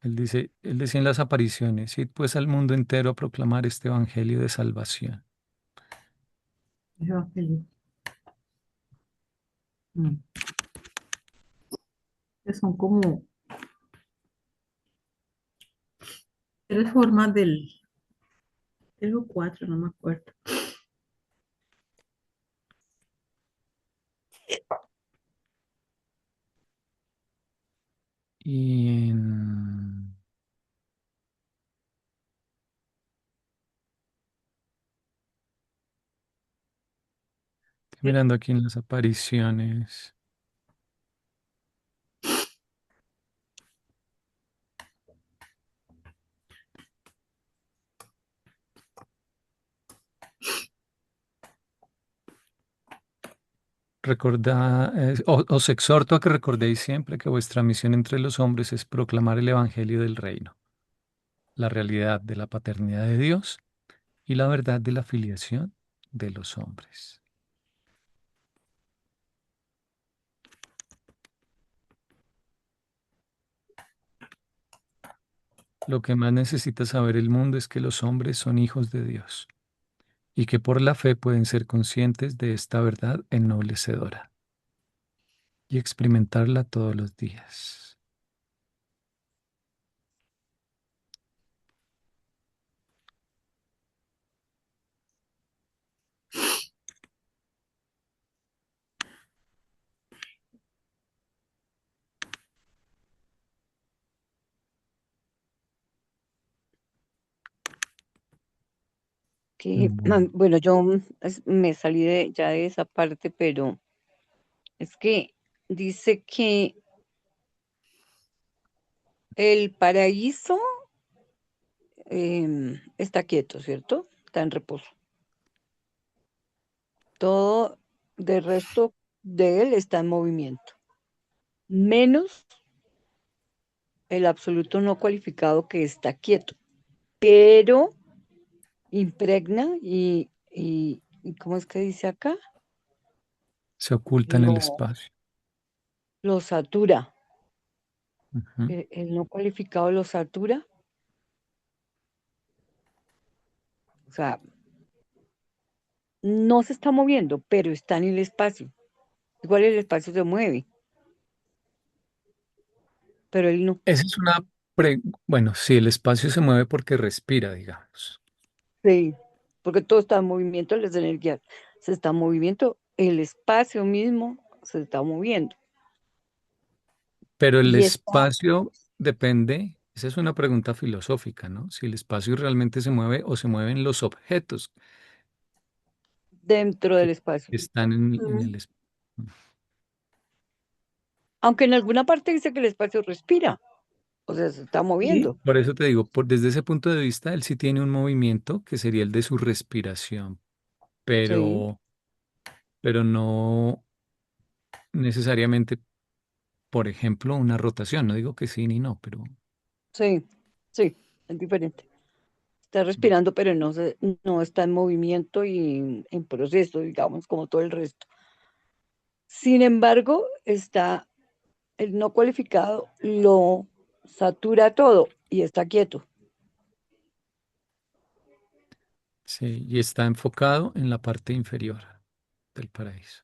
Él decía en las apariciones, id pues al mundo entero a proclamar este evangelio de salvación. Evangelio. Mm. Que son como tres formas tres o cuatro, no me acuerdo. Y estoy mirando aquí en las apariciones. Os exhorto a que recordéis siempre que vuestra misión entre los hombres es proclamar el evangelio del reino, la realidad de la paternidad de Dios y la verdad de la filiación de los hombres. Lo que más necesita saber el mundo es que los hombres son hijos de Dios y que por la fe pueden ser conscientes de esta verdad ennoblecedora y experimentarla todos los días. Bueno, Bueno, yo me salí ya de esa parte, pero es que dice que el paraíso está quieto, ¿cierto? Está en reposo. Todo de resto de él está en movimiento, menos el absoluto no cualificado que está quieto, pero impregna y ¿cómo es que dice acá? Se oculta en el lo, espacio. lo satura. Ujú. El no cualificado lo satura. O sea, no se está moviendo, pero está en el espacio. Igual el espacio se mueve, pero él no. Esa es una bueno, sí, el espacio se mueve porque respira, digamos. Sí, porque todo está en movimiento, las energías se está en movimiento, el espacio mismo se está moviendo. Pero el Y está espacio depende, esa es una pregunta filosófica, ¿no? Si el espacio realmente se mueve o se mueven los objetos dentro que del espacio. están en Mm. el espacio. Aunque en alguna parte dice que el espacio respira, o sea, se está Sí, moviendo. Por eso te digo, desde ese punto de vista, él sí tiene un movimiento que sería el de su respiración, Sí, pero, pero no necesariamente, por ejemplo, una rotación. No digo que sí ni no, pero sí, sí, es diferente. Está respirando, pero no está en movimiento y en proceso, digamos, como todo el resto. Sin embargo, está el no cualificado, lo satura todo y está quieto. sí, y está enfocado en la parte inferior del paraíso.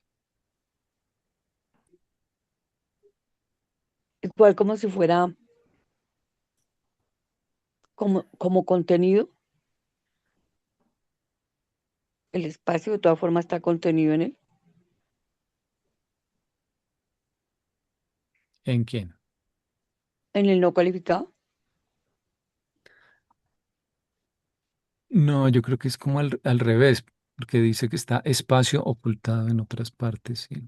Igual como si fuera como contenido, el espacio de todas formas está contenido ¿En quién? en el no cualificado. No, yo creo que es como al revés, porque dice que está espacio ocultado en otras partes. Sí.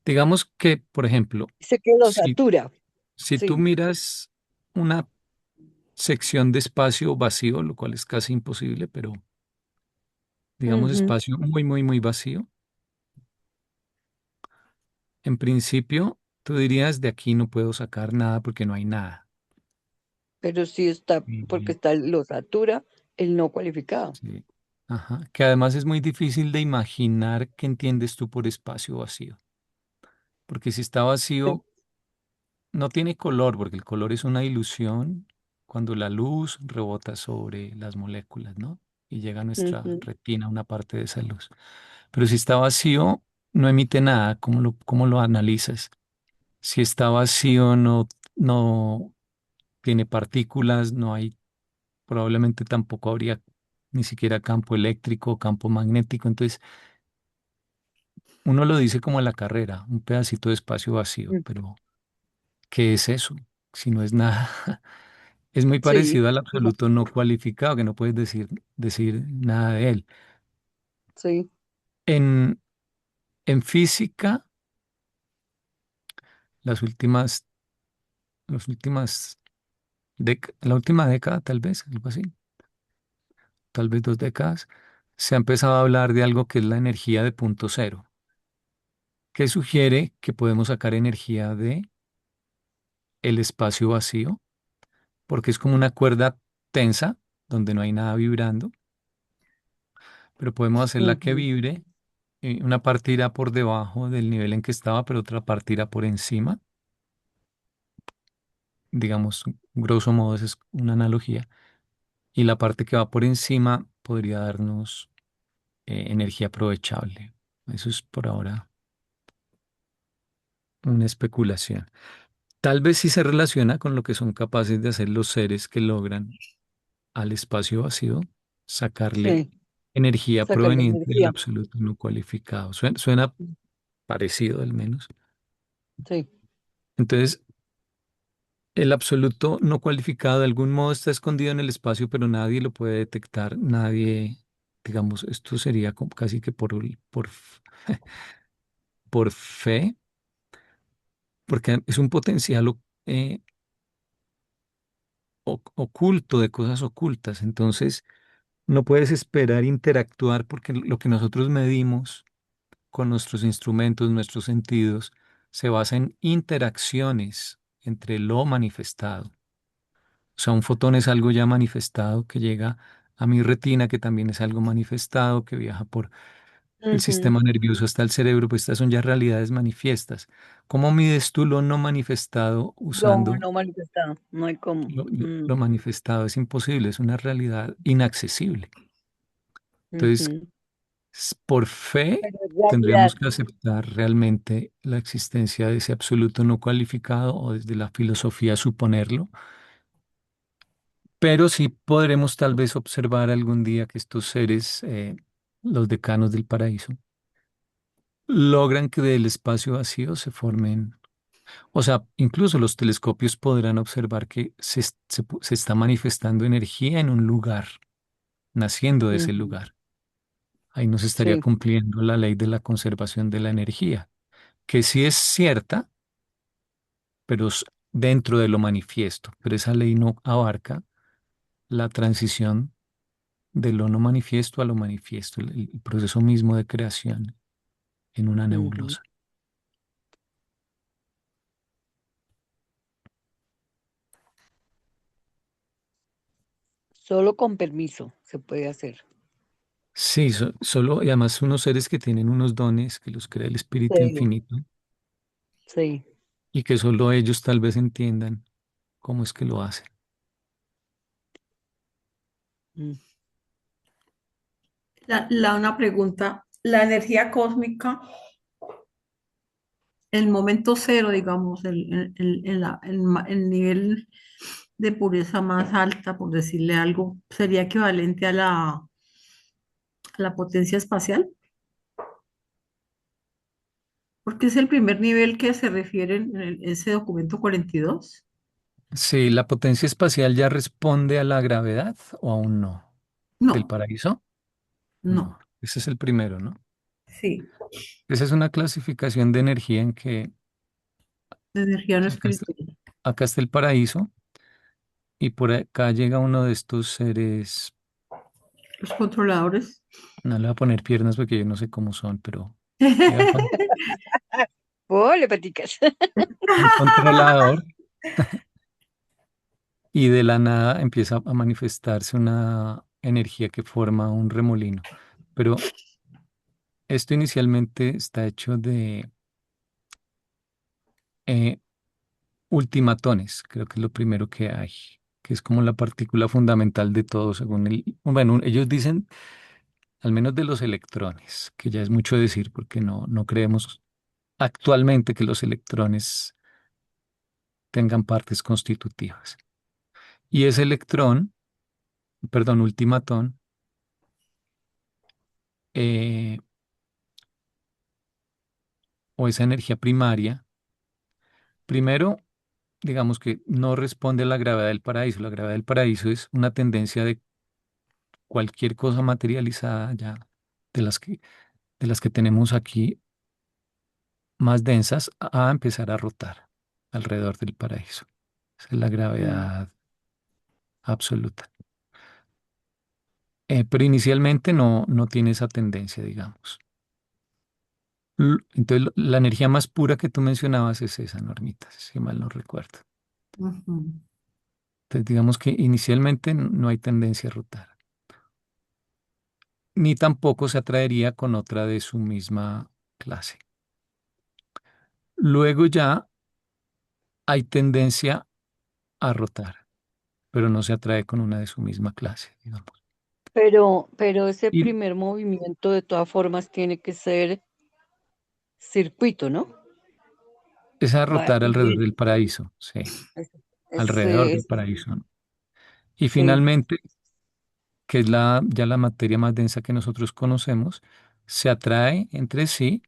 Digamos que, por ejemplo, Dice que lo si, satura, si tú sí. miras una sección de espacio vacío, lo cual es casi imposible, pero digamos Ujú. espacio muy, muy, muy vacío, en principio tú dirías de aquí no puedo sacar nada porque no hay nada. Pero sí está, porque Y- está lo satura, el no cualificado. sí. Ajá. Que además es muy difícil de imaginar qué entiendes tú por espacio vacío, porque si está Sí. vacío no tiene color, porque el color es una ilusión cuando la luz rebota sobre las moléculas, ¿no? Y llega a nuestra Ujú, retina una parte de esa luz. Pero si está vacío, no emite nada. ¿Cómo lo analizas? Si está vacío, no tiene partículas, no hay, probablemente tampoco habría ni siquiera campo eléctrico, campo magnético. Entonces, uno lo dice como a la carrera, un pedacito de espacio vacío, mm, pero ¿qué es eso? Si no es nada. Es muy sí, parecido al no, absoluto no cualificado, que no puedes decir nada de él. sí. En, en física, las últimas, la última década, tal vez, algo así, tal vez 2 décadas, se ha empezado a hablar de algo que es la energía de punto cero, que sugiere que podemos sacar energía de el espacio vacío, porque es como una cuerda tensa donde no hay nada vibrando, pero podemos hacerla que Ujú, vibre. Una parte irá por debajo del nivel en que estaba, pero otra parte irá por encima. Digamos, grosso modo, esa es una analogía. Y la parte que va por encima podría darnos energía aprovechable. Eso es por ahora una especulación. Tal vez sí se relaciona con lo que son capaces de hacer los seres que logran al espacio vacío sacarle sí, energía sacar la proveniente del energía. absoluto no cualificado. Suena parecido al menos. Sí, Entonces, el absoluto no cualificado de algún modo está escondido en el espacio, pero nadie lo puede detectar, nadie, digamos, esto sería casi que por fe, porque es un potencial oculto de cosas ocultas. Entonces, no puedes esperar interactuar porque lo que nosotros medimos con nuestros instrumentos, nuestros sentidos, se basa en interacciones entre lo manifestado. O sea, un fotón es algo ya manifestado que llega a mi retina, que también es algo manifestado, que viaja por el Ujú. sistema nervioso hasta el cerebro, pues estas son ya realidades manifiestas. ¿Cómo mides tú lo no manifestado Lo usando no manifestado, no hay cómo. lo manifestado? Es imposible, es una realidad inaccesible. Entonces, Ujú. por fe, Pero es tendríamos realidad. que aceptar realmente la existencia de ese absoluto no cualificado o desde la filosofía suponerlo, pero sí podremos tal vez observar algún día que estos seres, los decanos del paraíso, logran que del espacio vacío se formen, o sea, incluso los telescopios podrán observar que se está manifestando energía en un lugar, naciendo de ese Ujú. lugar. Ahí no se estaría Sí. cumpliendo la ley de la conservación de la energía, que sí es cierta, pero dentro de lo manifiesto. Pero esa ley no abarca la transición de lo no manifiesto a lo manifiesto, el proceso mismo de creación en una Ujú. nebulosa. Solo con permiso se puede hacer. Sí, solo, y además unos seres que tienen unos dones que los crea el Espíritu Sí, Infinito sí. y que solo ellos tal vez entiendan cómo es que lo hacen. Mm. Una pregunta, la energía cósmica, el momento cero, digamos, el nivel de pureza más alta, por decirle algo, sería equivalente a la potencia espacial, porque es el primer nivel que se refiere en ese documento 42. Sí, la potencia espacial ya responde a la gravedad o aún no. ¿Del No, paraíso? No, no, ese es el primero, ¿no? sí, Esa es una clasificación de energía en que de energía no acá está, espiritual. acá está el paraíso y por acá llega uno de estos seres, Los controladores. no le voy a poner piernas porque yo no sé cómo son, pero llega Ole, paticas. un controlador y de la nada empieza a manifestarse una energía que forma un remolino. Pero esto inicialmente está hecho de eh, ultimatones, creo que es lo primero que hay, que es como la partícula fundamental de todo, según bueno, ellos dicen, al menos de los electrones, que ya es mucho decir porque no creemos actualmente que los electrones tengan partes constitutivas. Y ese electrón, perdón, ultimatón, eh, o esa energía primaria, primero, digamos que no responde a la gravedad del paraíso. La gravedad del paraíso es una tendencia de cualquier cosa materializada ya, de las que tenemos aquí más densas, a empezar a rotar alrededor del paraíso. Esa es la Mm. gravedad absoluta. Pero inicialmente no tiene esa tendencia, digamos. Entonces, la energía más pura que tú mencionabas es esa, Normita, si mal no recuerdo. Ujú, Entonces, digamos que inicialmente no hay tendencia a rotar, ni tampoco se atraería con otra de su misma clase. Luego ya hay tendencia a rotar, pero no se atrae con una de su misma clase, digamos. Pero ese Y primer movimiento de todas formas tiene que ser circuito, ¿no? es a Va rotar alrededor del huyendo. paraíso, sí, Es, alrededor del es- paraíso, ¿no? Y sí. finalmente, que es ya la materia más densa que nosotros conocemos, se atrae entre sí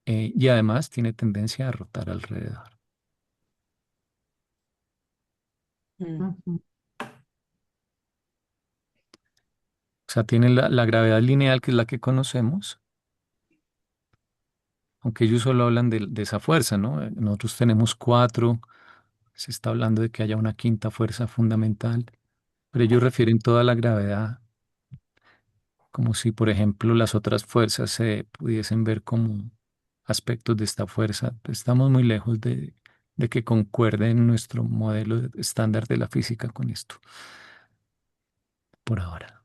y además tiene tendencia a rotar alrededor. Mm. ujú, O sea, tiene la gravedad lineal, que es la que conocemos, aunque ellos solo hablan de esa fuerza, ¿no? Nosotros tenemos cuatro, se está hablando de que haya una quinta fuerza fundamental, pero ellos refieren toda la gravedad, como si, por ejemplo, las otras fuerzas se pudiesen ver como aspectos de esta fuerza. Estamos muy lejos de que concuerde nuestro modelo estándar de la física con esto, por ahora.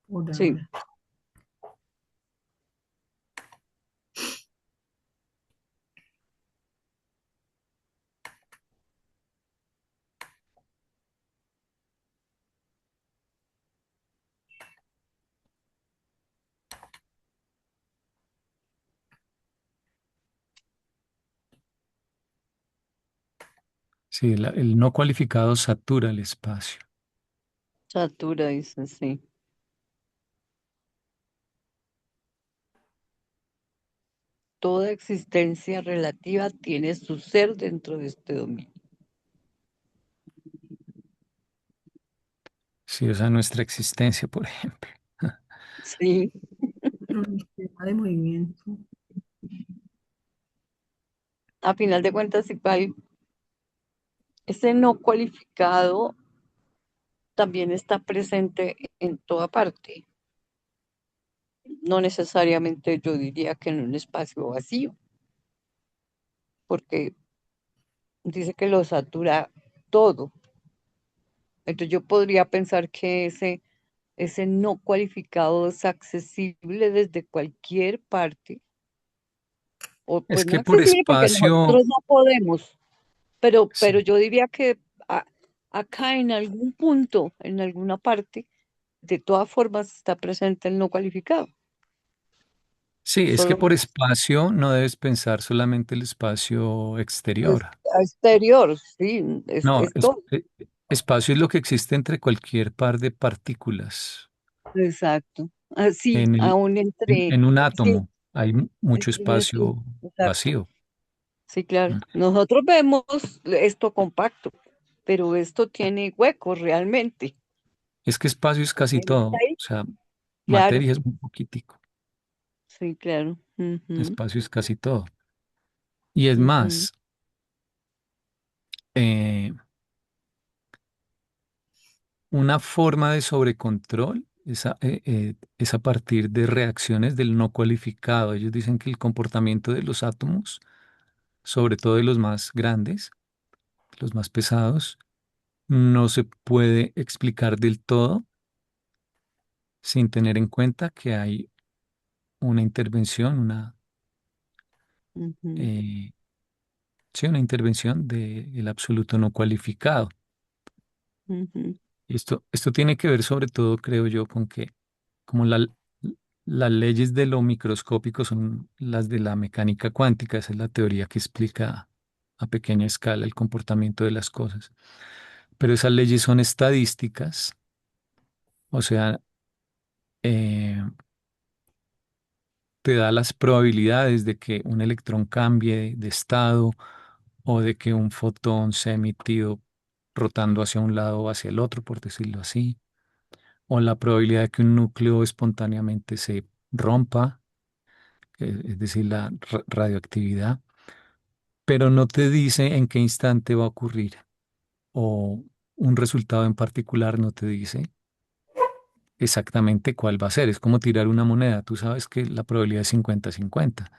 por Sí, ahora. Sí, el no cualificado satura el espacio. satura, dice, sí. Toda existencia relativa tiene su ser dentro de este dominio. Sí, o sea, nuestra existencia, por ejemplo. Sí, Pero el tema de movimiento. a final de cuentas, igual, ese no cualificado también está presente en toda parte. No necesariamente yo diría que en un espacio vacío, porque dice que lo satura todo. Entonces yo podría pensar que ese no cualificado es accesible desde cualquier parte, o Es pues no que por accesible porque espacio, nosotros no podemos, pero sí, yo diría que acá en algún punto, en alguna parte, de todas formas está presente el no cualificado. sí, es que Solo por espacio no debes pensar solamente el espacio es exterior. exterior, sí, No, es todo. espacio es lo que existe entre cualquier par de partículas. Exacto. Así, En aún entre, en un sí, átomo hay mucho sí, espacio exacto. vacío. Sí, claro. ¿No? Nosotros vemos esto compacto, pero esto tiene huecos realmente. Es que espacio es casi Él está todo. O ahí. sea, Claro, materia es muy poquitico. sí, claro. Ujú, Espacio es casi todo. Y es ujú, más, eh, una forma de sobrecontrol es a partir de reacciones del no cualificado. Ellos dicen que el comportamiento de los átomos, sobre todo de los más grandes, los más pesados, no se puede explicar del todo sin tener en cuenta que hay una intervención, ujú, eh, sí, una intervención del absoluto no cualificado. ujú, Y esto tiene que ver sobre todo, creo yo, con que como las leyes de lo microscópico son las de la mecánica cuántica, esa es la teoría que explica a pequeña escala el comportamiento de las cosas. Pero esas leyes son estadísticas, o sea, eh, te da las probabilidades de que un electrón cambie de estado o de que un fotón sea emitido rotando hacia un lado o hacia el otro, por decirlo así, o la probabilidad de que un núcleo espontáneamente se rompa, es decir, la radioactividad, pero no te dice en qué instante va a ocurrir o un resultado en particular no te dice exactamente cuál va a ser. Es como tirar una moneda. Tú sabes que la probabilidad es 50-50.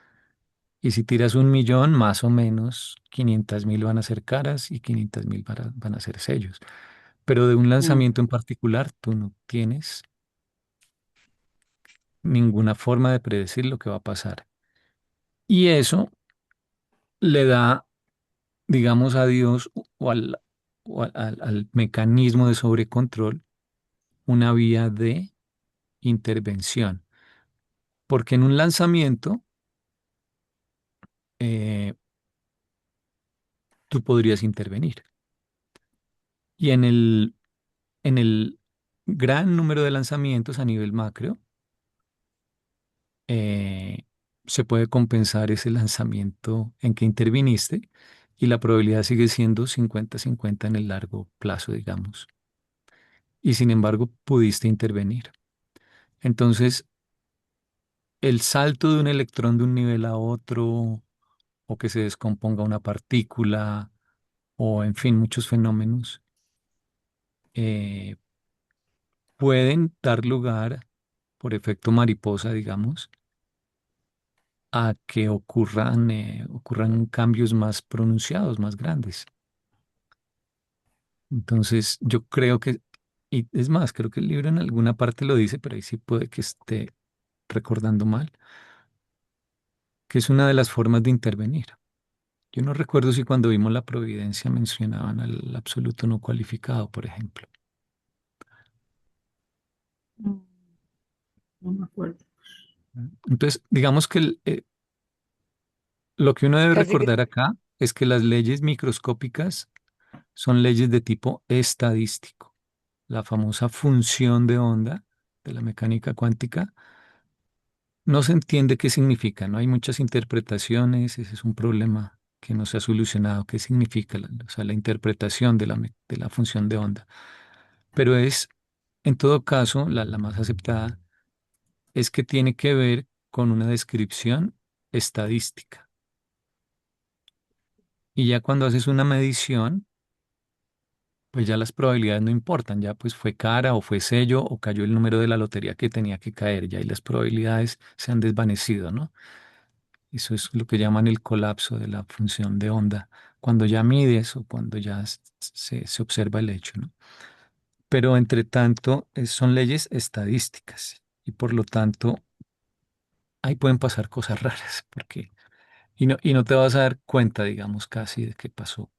Y si tiras 1 millón, más o menos 500.000 van a ser caras y 500.000 van a ser sellos. Pero de un ujú, lanzamiento en particular, tú no tienes ninguna forma de predecir lo que va a pasar. Y eso le da, digamos, a Dios o al mecanismo de sobrecontrol una vía de intervención. Porque en un lanzamiento eh, tú podrías intervenir. Y en el gran número de lanzamientos a nivel macro, eh, se puede compensar ese lanzamiento en que interviniste y la probabilidad sigue siendo 50-50 en el largo plazo, digamos. Y sin embargo, pudiste intervenir. Entonces, el salto de un electrón de un nivel a otro, o que se descomponga una partícula, o en fin, muchos fenómenos, eh, pueden dar lugar, por efecto mariposa, digamos, a que ocurran cambios más pronunciados, más grandes. Entonces, yo creo que Y es más, creo que el libro en alguna parte lo dice, pero ahí sí puede que esté recordando mal, que es una de las formas de intervenir. Yo no recuerdo si cuando vimos la providencia mencionaban al absoluto no cualificado, por ejemplo. No, no me acuerdo. Entonces, digamos que lo que uno debe Casi que, recordar acá es que las leyes microscópicas son leyes de tipo estadístico. La famosa función de onda de la mecánica cuántica no se entiende qué significa, no hay muchas interpretaciones, ese es un problema que no se ha solucionado, qué significa o sea, la interpretación de de la función de onda. Pero es, en todo caso, la más aceptada es que tiene que ver con una descripción estadística. Y ya cuando haces una medición, pues ya las probabilidades no importan, ya pues fue cara o fue sello o cayó el número de la lotería que tenía que caer, ya y las probabilidades se han desvanecido, ¿no? Eso es lo que llaman el colapso de la función de onda, cuando ya mides o cuando ya se observa el hecho, ¿no? Pero entre tanto, son leyes estadísticas y por lo tanto ahí pueden pasar cosas raras, porque, y no te vas a dar cuenta, digamos, casi de qué pasó.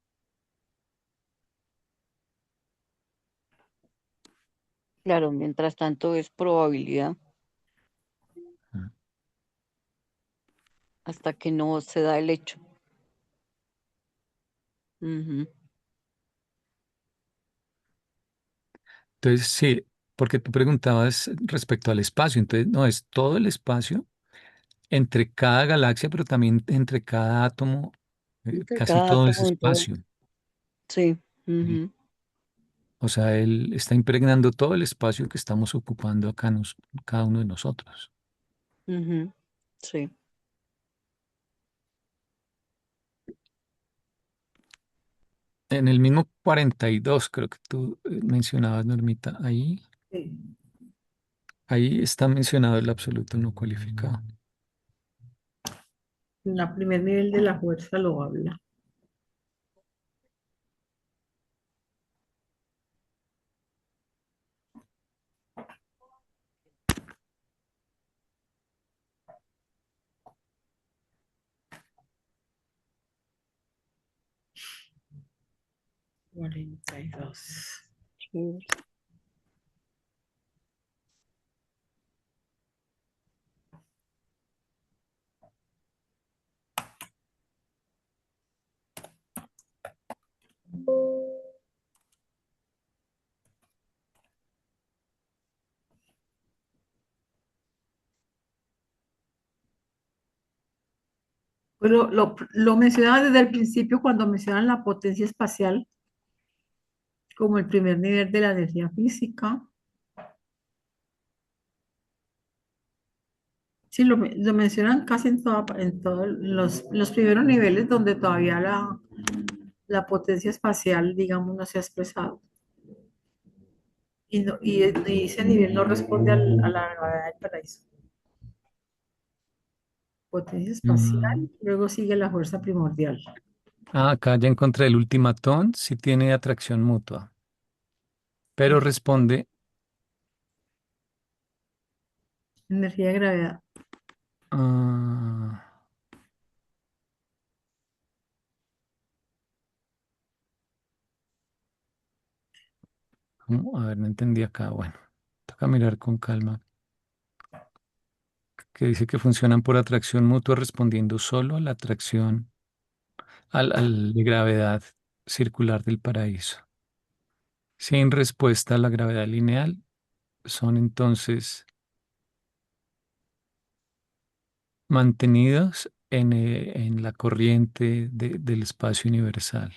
claro, mientras tanto es probabilidad ¿No? hasta que no se da el hecho. Ujú. Entonces, sí, porque tú preguntabas respecto al espacio, entonces, no, es todo el espacio entre cada galaxia, pero también entre cada átomo, Entre casi cada todo es átomo en todo. espacio. Sí. ¿Sí? Ujú, O sea, él está impregnando todo el espacio que estamos ocupando acá cada uno de nosotros. ujú, sí. En el mismo 42, creo que tú mencionabas, Normita, Sí. ahí está mencionado el absoluto no cualificado. La primer nivel de la fuerza lo habla. Cuarenta y dos. Chévere. Pues lo mencionaba desde el principio cuando mencionan la potencia espacial como el primer nivel de la energía física. Sí, lo mencionan casi en todos los primeros niveles donde todavía la potencia espacial, digamos, no se ha expresado. Y ese nivel no responde a la gravedad del paraíso. Potencia Mm. espacial, luego sigue la fuerza primordial. Ah, acá ya encontré el ultimatón, sí tiene atracción mutua, pero responde, Energía de gravedad. ah, ¿cómo? A ver, no entendí acá. Bueno, toca mirar con calma. Que dice que funcionan por atracción mutua respondiendo solo a la atracción al de gravedad circular del paraíso. Sin respuesta a la gravedad lineal, son entonces mantenidos en la corriente del espacio universal.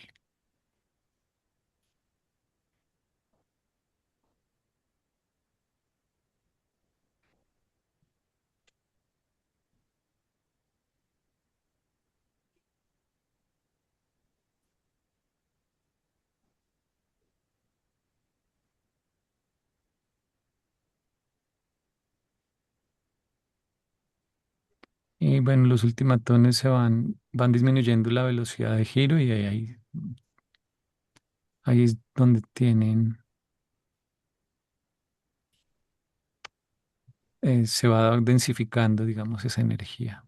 Y bueno, los ultimatones van disminuyendo la velocidad de giro y ahí es donde tienen se va densificando, digamos, esa energía.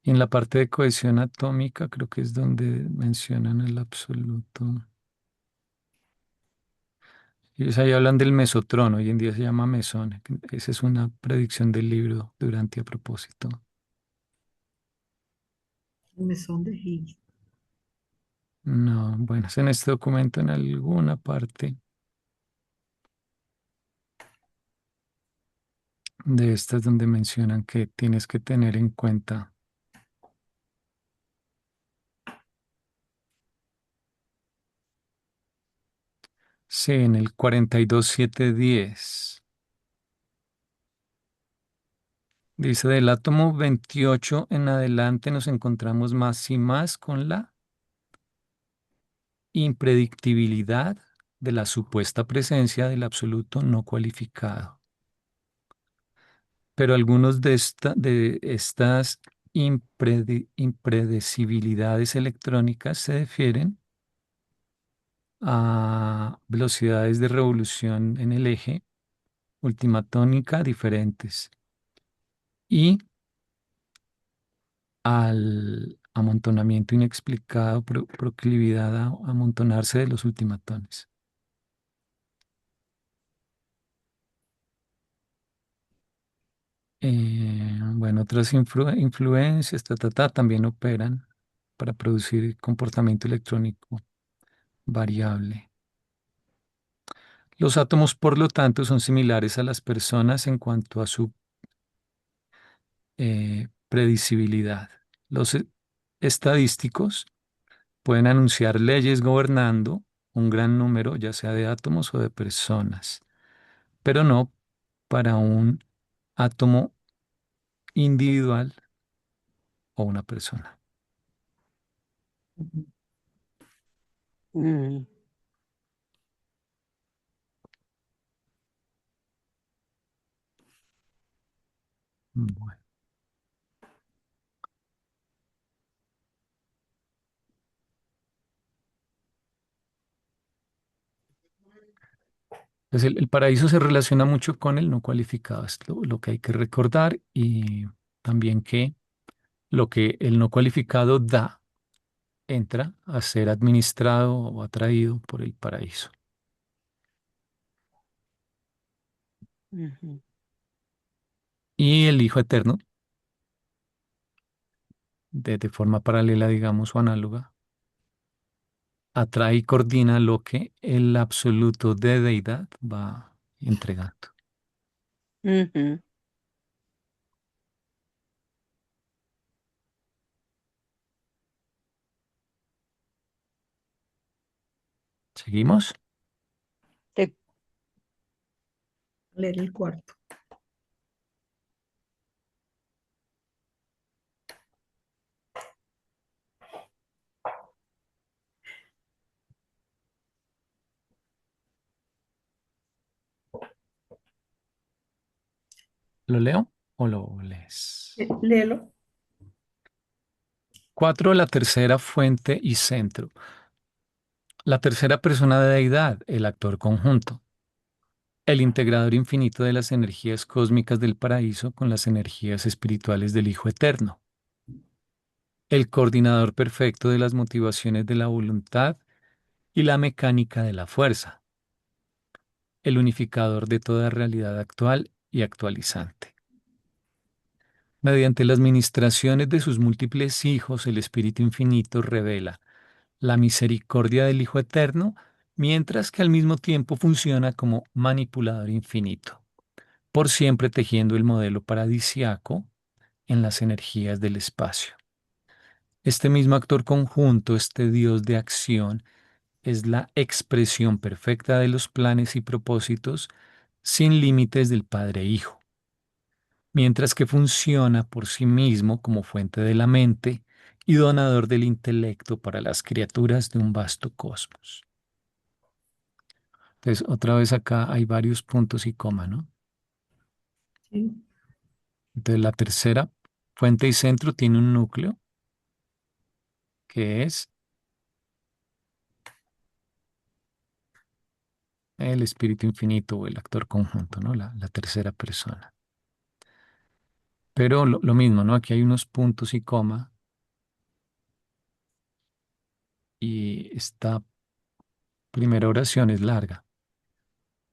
Y en la parte de cohesión atómica creo que es donde mencionan el absoluto. Ellos ahí hablan del mesotrón, hoy en día se llama mesón. Esa es una predicción del libro Durante a propósito. El mesón de Higgs. No, bueno, es en este documento en alguna parte de estas donde mencionan que tienes que tener en cuenta. Sí, en el 42710. Dice, del átomo 28 en adelante nos encontramos más y más con la impredictibilidad de la supuesta presencia del absoluto no cualificado. Pero algunos de estas impredecibilidades electrónicas se refieren a velocidades de revolución en el eje ultimatónica diferentes y al amontonamiento inexplicado, proclividad a amontonarse de los ultimatones. Bueno, otras influencias también operan para producir comportamiento electrónico variable. Los átomos, por lo tanto, son similares a las personas en cuanto a su predecibilidad. Los estadísticos pueden anunciar leyes gobernando un gran número, ya sea de átomos o de personas, pero no para un átomo individual o una persona. Mm. Bueno, pues el paraíso se relaciona mucho con el no cualificado, es lo que hay que recordar y también que lo que el no cualificado da entra a ser administrado o atraído por el paraíso. Ujú. Y el Hijo Eterno, de forma paralela, digamos, o análoga, atrae y coordina lo que el absoluto de deidad va entregando. Ujú. ¿Seguimos? Te- Leer el cuarto. ¿Lo leo o lo lees? Léelo. 4. La tercera fuente y centro. La tercera persona de deidad, el actor conjunto. El integrador infinito de las energías cósmicas del paraíso con las energías espirituales del Hijo Eterno. El coordinador perfecto de las motivaciones de la voluntad y la mecánica de la fuerza. El unificador de toda realidad actual y actualizante. Mediante las ministraciones de sus múltiples hijos, el Espíritu Infinito revela la misericordia del Hijo Eterno, mientras que al mismo tiempo funciona como manipulador infinito, por siempre tejiendo el modelo paradisiaco en las energías del espacio. Este mismo actor conjunto, este Dios de acción, es la expresión perfecta de los planes y propósitos sin límites del Padre e Hijo, mientras que funciona por sí mismo como fuente de la mente y donador del intelecto para las criaturas de un vasto cosmos. Entonces, otra vez acá hay varios puntos y coma, ¿no? Sí. Entonces, la tercera fuente y centro tiene un núcleo que es el espíritu infinito o el actor conjunto, ¿no? La tercera persona. Pero lo mismo, ¿no? Aquí hay unos puntos y coma y esta primera oración es larga.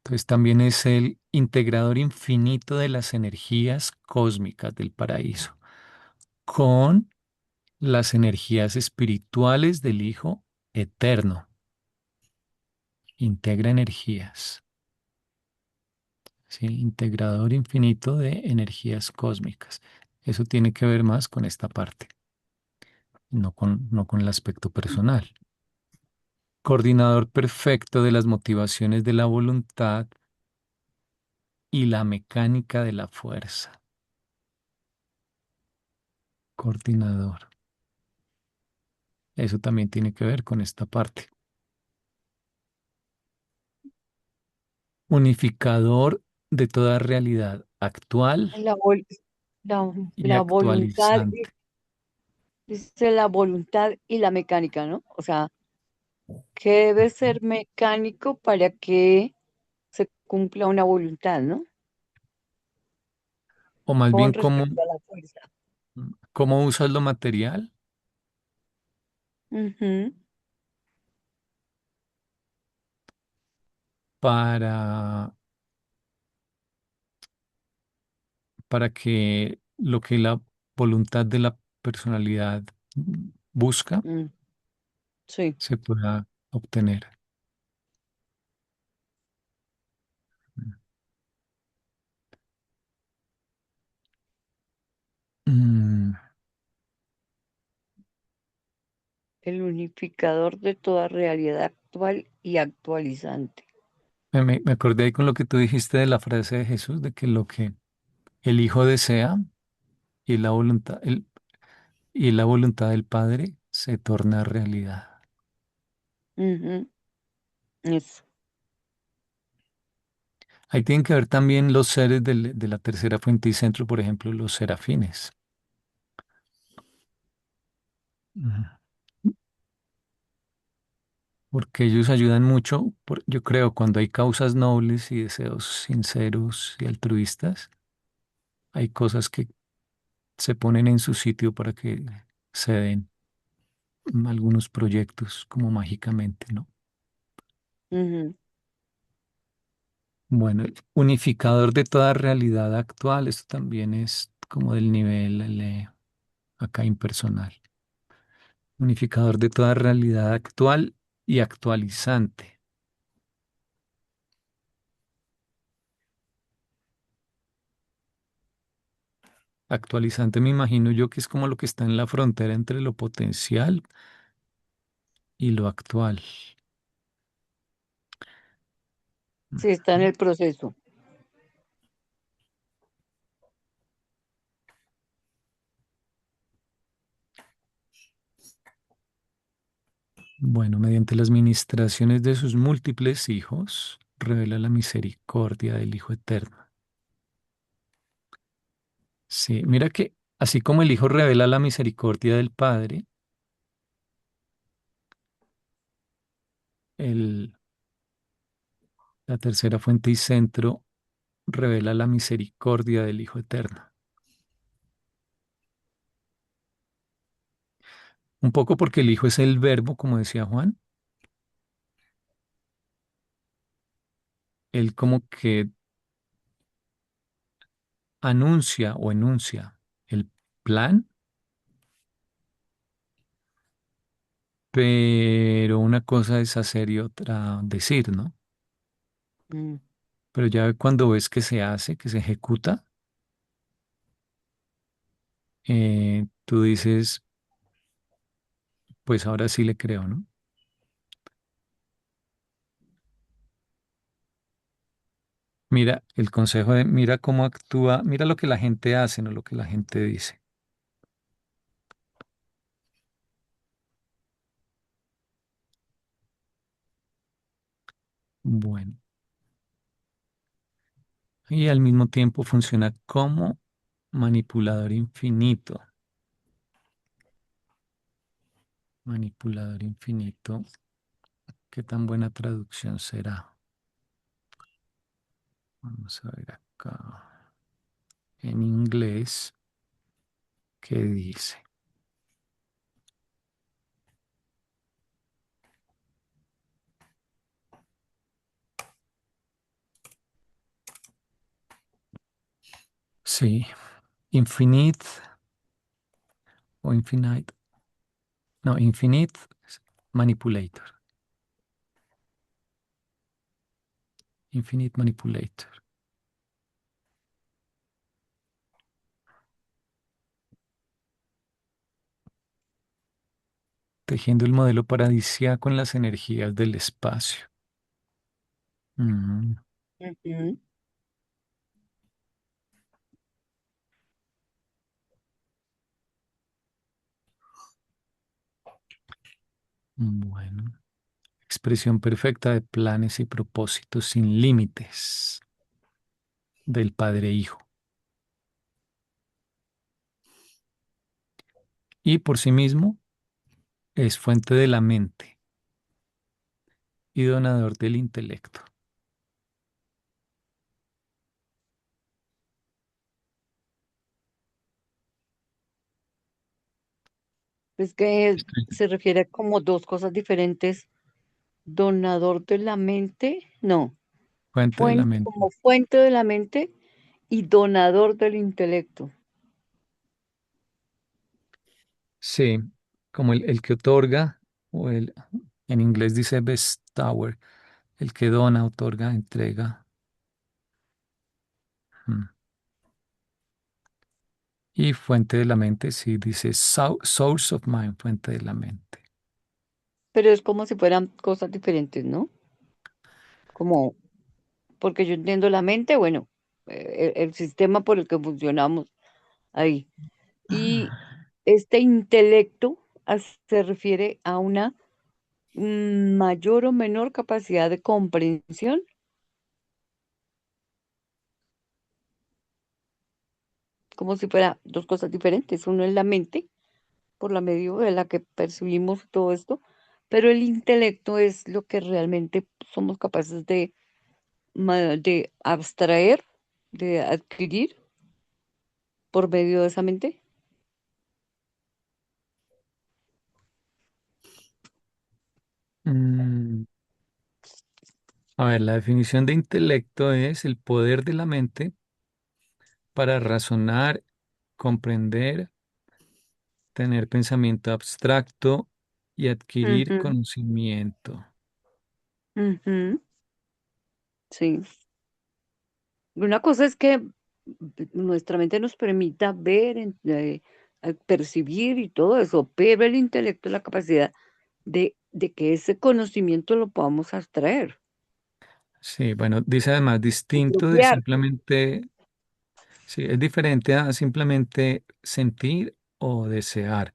Entonces también es el integrador infinito de las energías cósmicas del paraíso con las energías espirituales del Hijo eterno. Integra energías, ¿sí? Integrador infinito de energías cósmicas. Eso tiene que ver más con esta parte, no con el aspecto personal. Coordinador perfecto de las motivaciones de la voluntad y la mecánica de la fuerza. Coordinador. Eso también tiene que ver con esta parte. Unificador de toda realidad actual La, vol- y la voluntad, actualizante. dice la voluntad y la mecánica, ¿no? O sea, que debe ser mecánico para que se cumpla una voluntad, ¿no? O más bien Con cómo, respecto a la fuerza. cómo usas lo material Ujú, para, para que lo que la voluntad de la personalidad busca mm, sí, se pueda obtener. Mm, el unificador de toda realidad actual y actualizante. me acordé ahí con lo que tú dijiste de la frase de Jesús, de que lo que el Hijo desea y y la voluntad del Padre se torna realidad. Ujú, eso. Ahí tienen que ver también los seres de la tercera fuente y centro, por ejemplo, los serafines. Ujú. Porque ellos ayudan mucho, yo creo, cuando hay causas nobles y deseos sinceros y altruistas, hay cosas que se ponen en su sitio para que se den algunos proyectos como mágicamente, ¿no? Ujú, Bueno, el unificador de toda realidad actual, esto también es como del nivel acá impersonal. Unificador de toda realidad actual y actualizante. Actualizante me imagino yo que es como lo que está en la frontera entre lo potencial y lo actual. sí, está en el proceso. Bueno, mediante las ministraciones de sus múltiples hijos, revela la misericordia del Hijo Eterno. Sí, mira que así como el Hijo revela la misericordia del Padre, el, la tercera fuente y centro revela la misericordia del Hijo Eterno. Un poco porque el Hijo es el verbo, como decía Juan, él como que anuncia o enuncia el plan, pero una cosa es hacer y otra decir, ¿no? Mm, Pero ya cuando ves que se hace, que se ejecuta, tú dices, pues ahora sí le creo, ¿no? Mira el consejo de, mira cómo actúa, mira lo que la gente hace, no lo que la gente dice. Bueno, y al mismo tiempo funciona como manipulador infinito. Manipulador infinito. ¿Qué tan buena traducción será? Vamos a ver acá. En inglés, ¿qué dice? Sí, infinite o infinite. No, infinite manipulator. Infinite manipulator. Tejiendo el modelo paradisíaco en las energías del espacio. Mm, Ujú. bueno. Expresión perfecta de planes y propósitos sin límites del Padre e Hijo. Y por sí mismo es fuente de la mente y donador del intelecto. Es que Estoy- se refiere a como dos cosas diferentes. Donador de la mente, no, Fuente de la fuente, mente. como fuente de la mente y donador del intelecto. Sí, como el que otorga, o en inglés dice bestower, el que dona, otorga, entrega. Mm. Y fuente de la mente, sí, dice source of mind, fuente de la mente. Pero es como si fueran cosas diferentes, ¿no? Como, porque yo entiendo la mente, bueno, el sistema por el que funcionamos ahí. Y este intelecto se refiere a una mayor o menor capacidad de comprensión, como si fuera dos cosas diferentes. Uno es la mente, por la medio de la que percibimos todo esto, pero el intelecto es lo que realmente somos capaces de abstraer, de adquirir por medio de esa mente. Mm, a ver, la definición de intelecto es el poder de la mente para razonar, comprender, tener pensamiento abstracto y adquirir Ujú, conocimiento. ujú, sí. Una cosa es que nuestra mente nos permita ver, percibir y todo eso, pero el intelecto es la capacidad de que ese conocimiento lo podamos abstraer, Sí, bueno, dice además distinto de apropiar. simplemente, sí, es diferente a simplemente sentir o desear.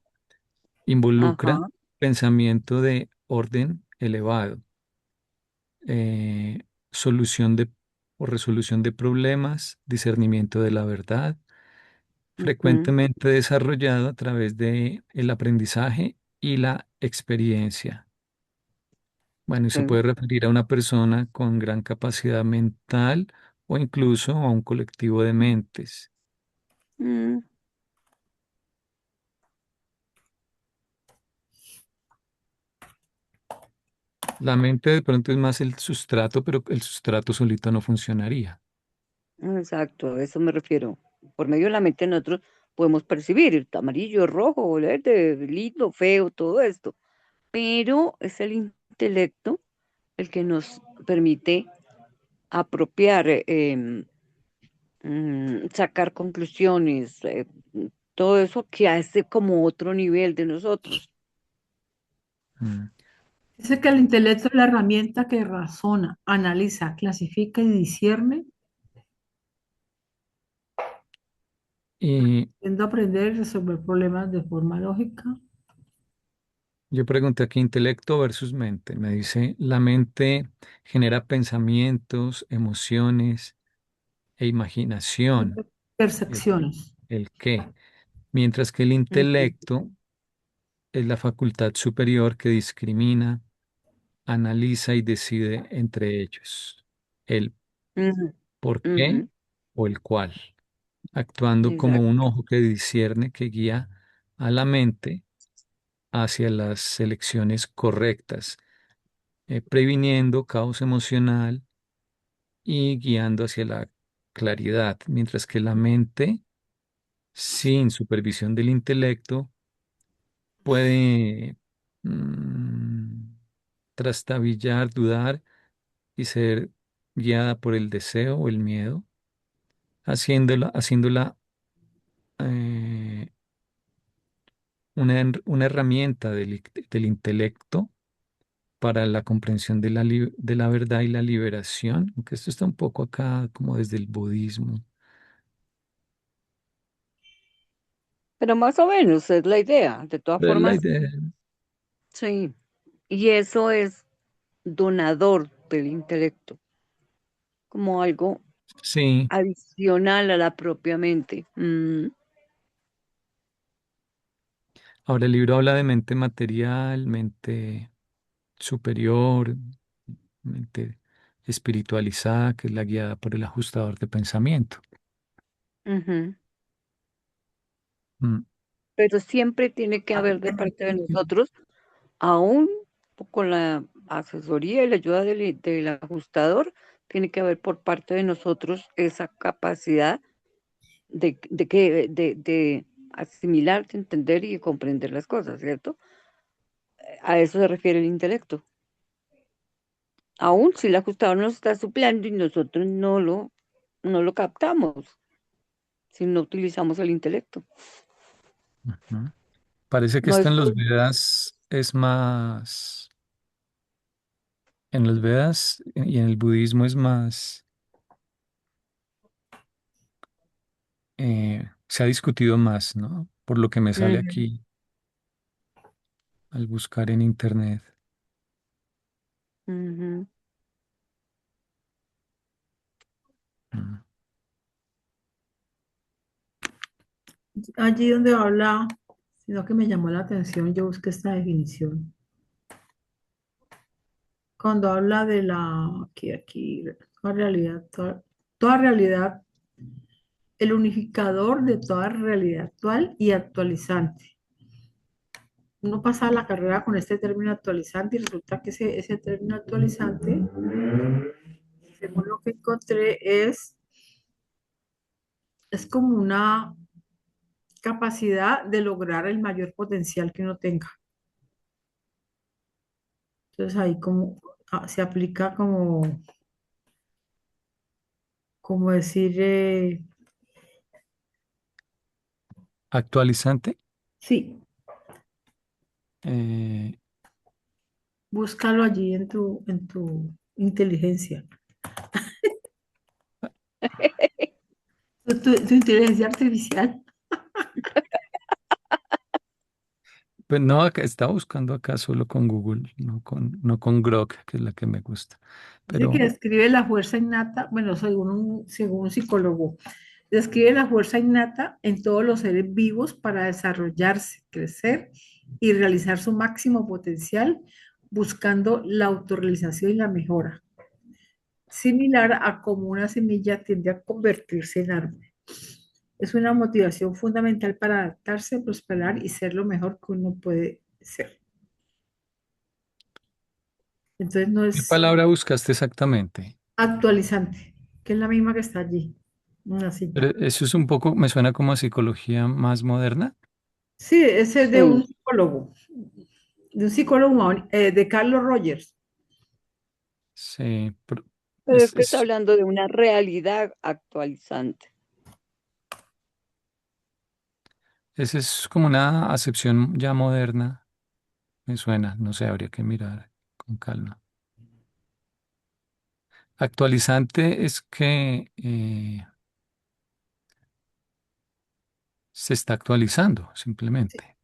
Involucra Ajá. pensamiento de orden elevado, solución de o resolución de problemas, discernimiento de la verdad, Ujú, frecuentemente desarrollado a través de el aprendizaje y la experiencia. Bueno, y se sí. puede referir a una persona con gran capacidad mental o incluso a un colectivo de mentes. Mm, La mente de pronto es más el sustrato, pero el sustrato solito no funcionaría. exacto, a eso me refiero. Por medio de la mente nosotros podemos percibir el amarillo, rojo, verde, lindo, feo, todo esto, pero es el intelecto el que nos permite apropiar, sacar conclusiones, todo eso que hace como otro nivel de nosotros. Mm. Dice que el intelecto es la herramienta que razona, analiza, clasifica y discierne, Y tiende a aprender y resolver problemas de forma lógica. yo pregunté aquí intelecto versus mente. Me dice, la mente genera pensamientos, emociones e imaginación, el, Percepciones. el qué, mientras que el Ujú, intelecto es la facultad superior que discrimina, analiza y decide entre ellos. El Ujú, por qué ujú, o el cuál, actuando como un exacto. ojo que discierne, que guía a la mente hacia las elecciones correctas, previniendo caos emocional y guiando hacia la claridad, mientras que la mente, sin supervisión del intelecto, puede trastabillar, dudar y ser guiada por el deseo o el miedo, haciéndola eh, una herramienta del intelecto para la comprensión de la verdad y la liberación, aunque esto está un poco acá como desde el budismo. Pero más o menos es la idea. De todas Pero es la formas, idea. sí. Y eso es donador del intelecto, como algo Sí, adicional a la propia mente. ahora el libro habla de mente material, mente superior, mente espiritualizada, que es la guiada por el ajustador de pensamiento. Ujú. Mm. Pero siempre tiene que haber de parte de nosotros, aún con la asesoría y la ayuda del ajustador, tiene que haber por parte de nosotros esa capacidad de asimilar, de entender y de comprender las cosas, ¿cierto? A eso se refiere el intelecto. Aún si el ajustador nos está suplando y nosotros no lo captamos, si no utilizamos el intelecto. Ujú. Parece que No esto es en los solo- Vedas es más, en los Vedas y en el budismo es más, se ha discutido más, ¿no? Por lo que me sale Ujú, aquí al buscar en internet. ujú. Mm. Allí donde habla, sino que me llamó la atención, yo busqué esta definición. Cuando habla de aquí, toda realidad, el unificador de toda realidad actual y actualizante. Uno pasa la carrera con este término actualizante y resulta que ese término actualizante, según lo que encontré, es como una capacidad de lograr el mayor potencial que uno tenga. Entonces ahí como se aplica como decir, Actualizante. sí, eh, búscalo allí en tu inteligencia. Tu inteligencia artificial. pues no, estaba buscando acá solo con Google, no con Grok, que es la que me gusta. Dice que Pero describe la fuerza innata, bueno, según un psicólogo, describe la fuerza innata en todos los seres vivos para desarrollarse, crecer y realizar su máximo potencial, buscando la autorrealización y la mejora, similar a como una semilla tiende a convertirse en árbol. Es una motivación fundamental para adaptarse, prosperar y ser lo mejor que uno puede ser. Entonces no ¿qué es palabra buscaste exactamente? actualizante, que es la misma que está allí, una Pero cita. eso es un poco, me suena como a psicología más moderna. Sí, ese es Sí, de un psicólogo de Carlos Rogers. Sí, pero es es, que está es, hablando de una realidad actualizante. ese es como una acepción ya moderna, me suena, no sé, habría que mirar con calma. Actualizante es que se está actualizando, Sí, simplemente.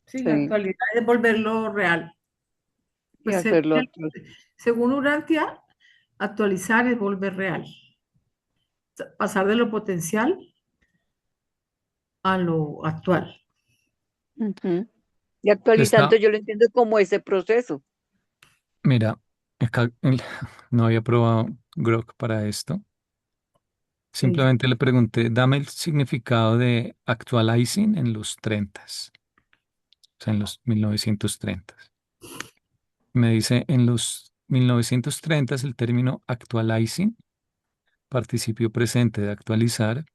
sí, la Sí, actualidad es volverlo real. y Pues hacerlo actual. según Urantia, actualizar es volver real. Pasar de lo potencial a lo actual. Ujú. Y Está, actualizando yo lo entiendo como ese proceso. mira, acá no había probado Grok para esto. Sí. Simplemente le pregunté, dame el significado de actualizing en los 30, o sea, en los 1930. Me dice, en los 1930 el término actualizing, participio presente de actualizar,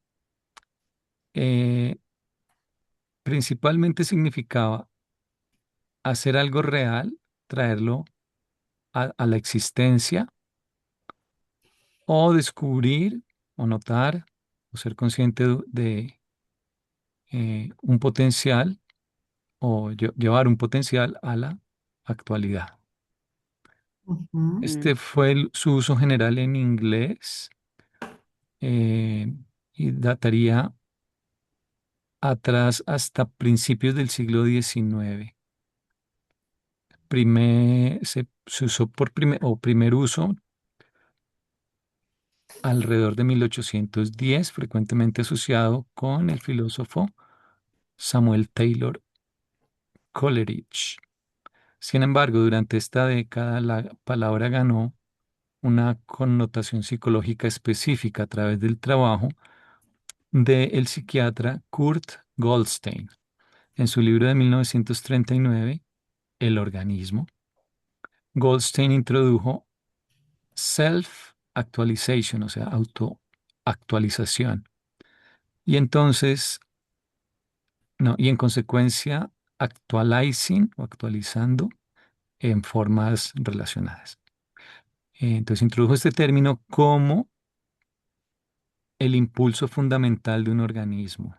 eh, principalmente significaba hacer algo real, traerlo a la existencia, o descubrir, o notar, o ser consciente de, un potencial, o llevar un potencial a la actualidad. Ujú. Mm, Este fue su uso general en inglés, eh, y dataría atrás hasta principios del siglo XIX. Se usó primer uso alrededor de 1810, frecuentemente asociado con el filósofo Samuel Taylor Coleridge. Sin embargo, durante esta década la palabra ganó una connotación psicológica específica a través del trabajo del psiquiatra Kurt Goldstein en su libro de 1939, El organismo. Goldstein introdujo self-actualization, o sea, autoactualización. Y entonces, no, y en consecuencia, actualizing o actualizando en formas relacionadas. Entonces introdujo este término como el impulso fundamental de un organismo,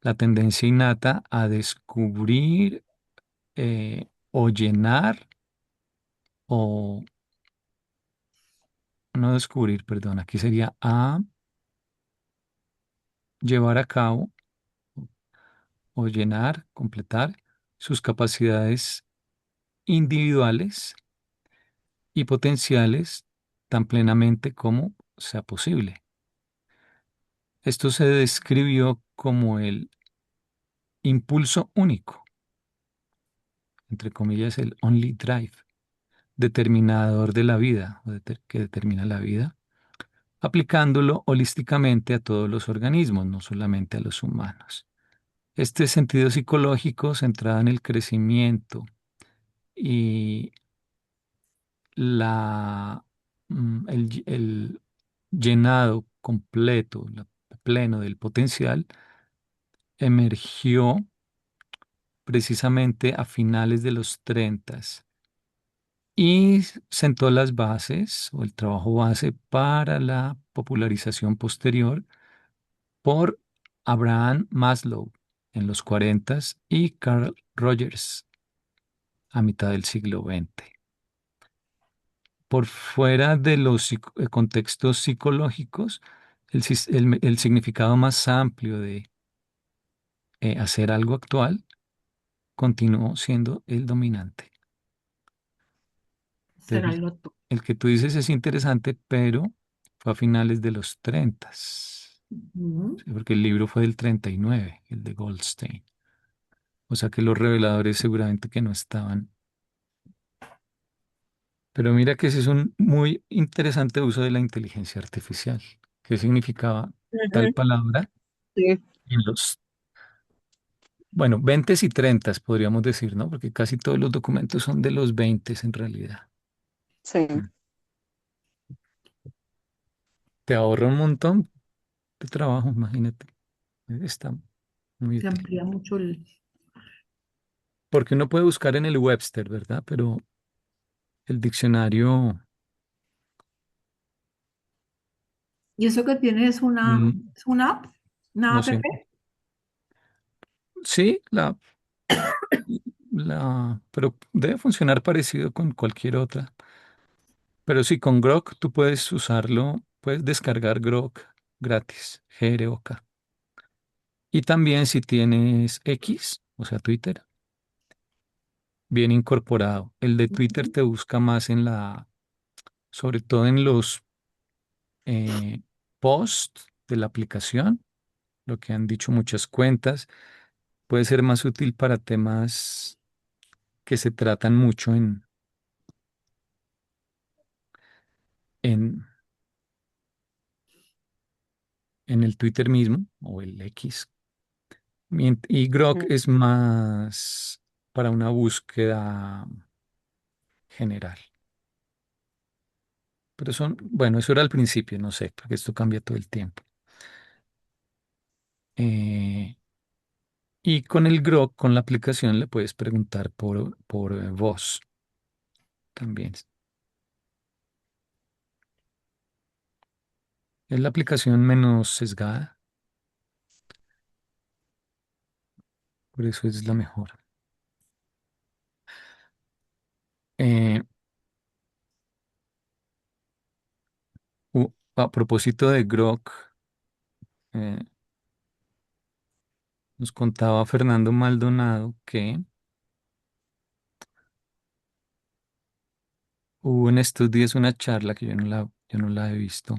la tendencia innata a descubrir, o llenar, o no descubrir, perdón, aquí sería a llevar a cabo o llenar, completar sus capacidades individuales y potenciales tan plenamente como sea posible. Esto se describió como el impulso único, entre comillas, el only drive, determinador de la vida, que determina la vida, aplicándolo holísticamente a todos los organismos, no solamente a los humanos. Este sentido psicológico centrado en el crecimiento y la, el llenado completo, pleno del potencial, emergió precisamente a finales de los 30 y sentó las bases o el trabajo base para la popularización posterior por Abraham Maslow en los 40 y Carl Rogers a mitad del siglo XX. Por fuera de los contextos psicológicos, el significado más amplio de, hacer algo actual continuó siendo el dominante. Será Entonces, algo tú. el que tú dices es interesante, pero fue a finales de los 30, Ujú. ¿sí? Porque el libro fue del 39, el de Goldstein. O sea que los reveladores seguramente que no estaban. Pero mira que ese es un muy interesante uso de la inteligencia artificial. ¿Qué significaba tal ujú, palabra sí, en los, bueno, 20 y 30 podríamos decir, ¿no? Porque casi todos los documentos son de los 20 en realidad. sí. Mm. Te ahorra un montón de trabajo, imagínate. Está muy Se útil. amplía mucho el... Porque uno puede buscar en el Webster, ¿verdad? Pero el diccionario, ¿Y eso que tiene mm, es una app? ¿Una no app? sé. Sí, pero debe funcionar parecido con cualquier otra. Pero sí, con Grok tú puedes usarlo, puedes descargar Grok gratis, GROK. Y también si tienes X, o sea, Twitter, bien incorporado. El de Twitter Ujú. te busca más sobre todo en los, posts de la aplicación, lo que han dicho muchas cuentas. puede ser más útil para temas que se tratan mucho en, en el Twitter mismo o el X. Y Grok Mm. es más para una búsqueda general. Pero son, bueno, eso era al principio, no sé, porque esto cambia todo el tiempo. Eh, y con el Grok, con la aplicación, le puedes preguntar por voz también. Es la aplicación menos sesgada, por eso es la mejor. Eh, a propósito de Grok, eh, nos contaba Fernando Maldonado que hubo en estos días una charla que yo no la he visto.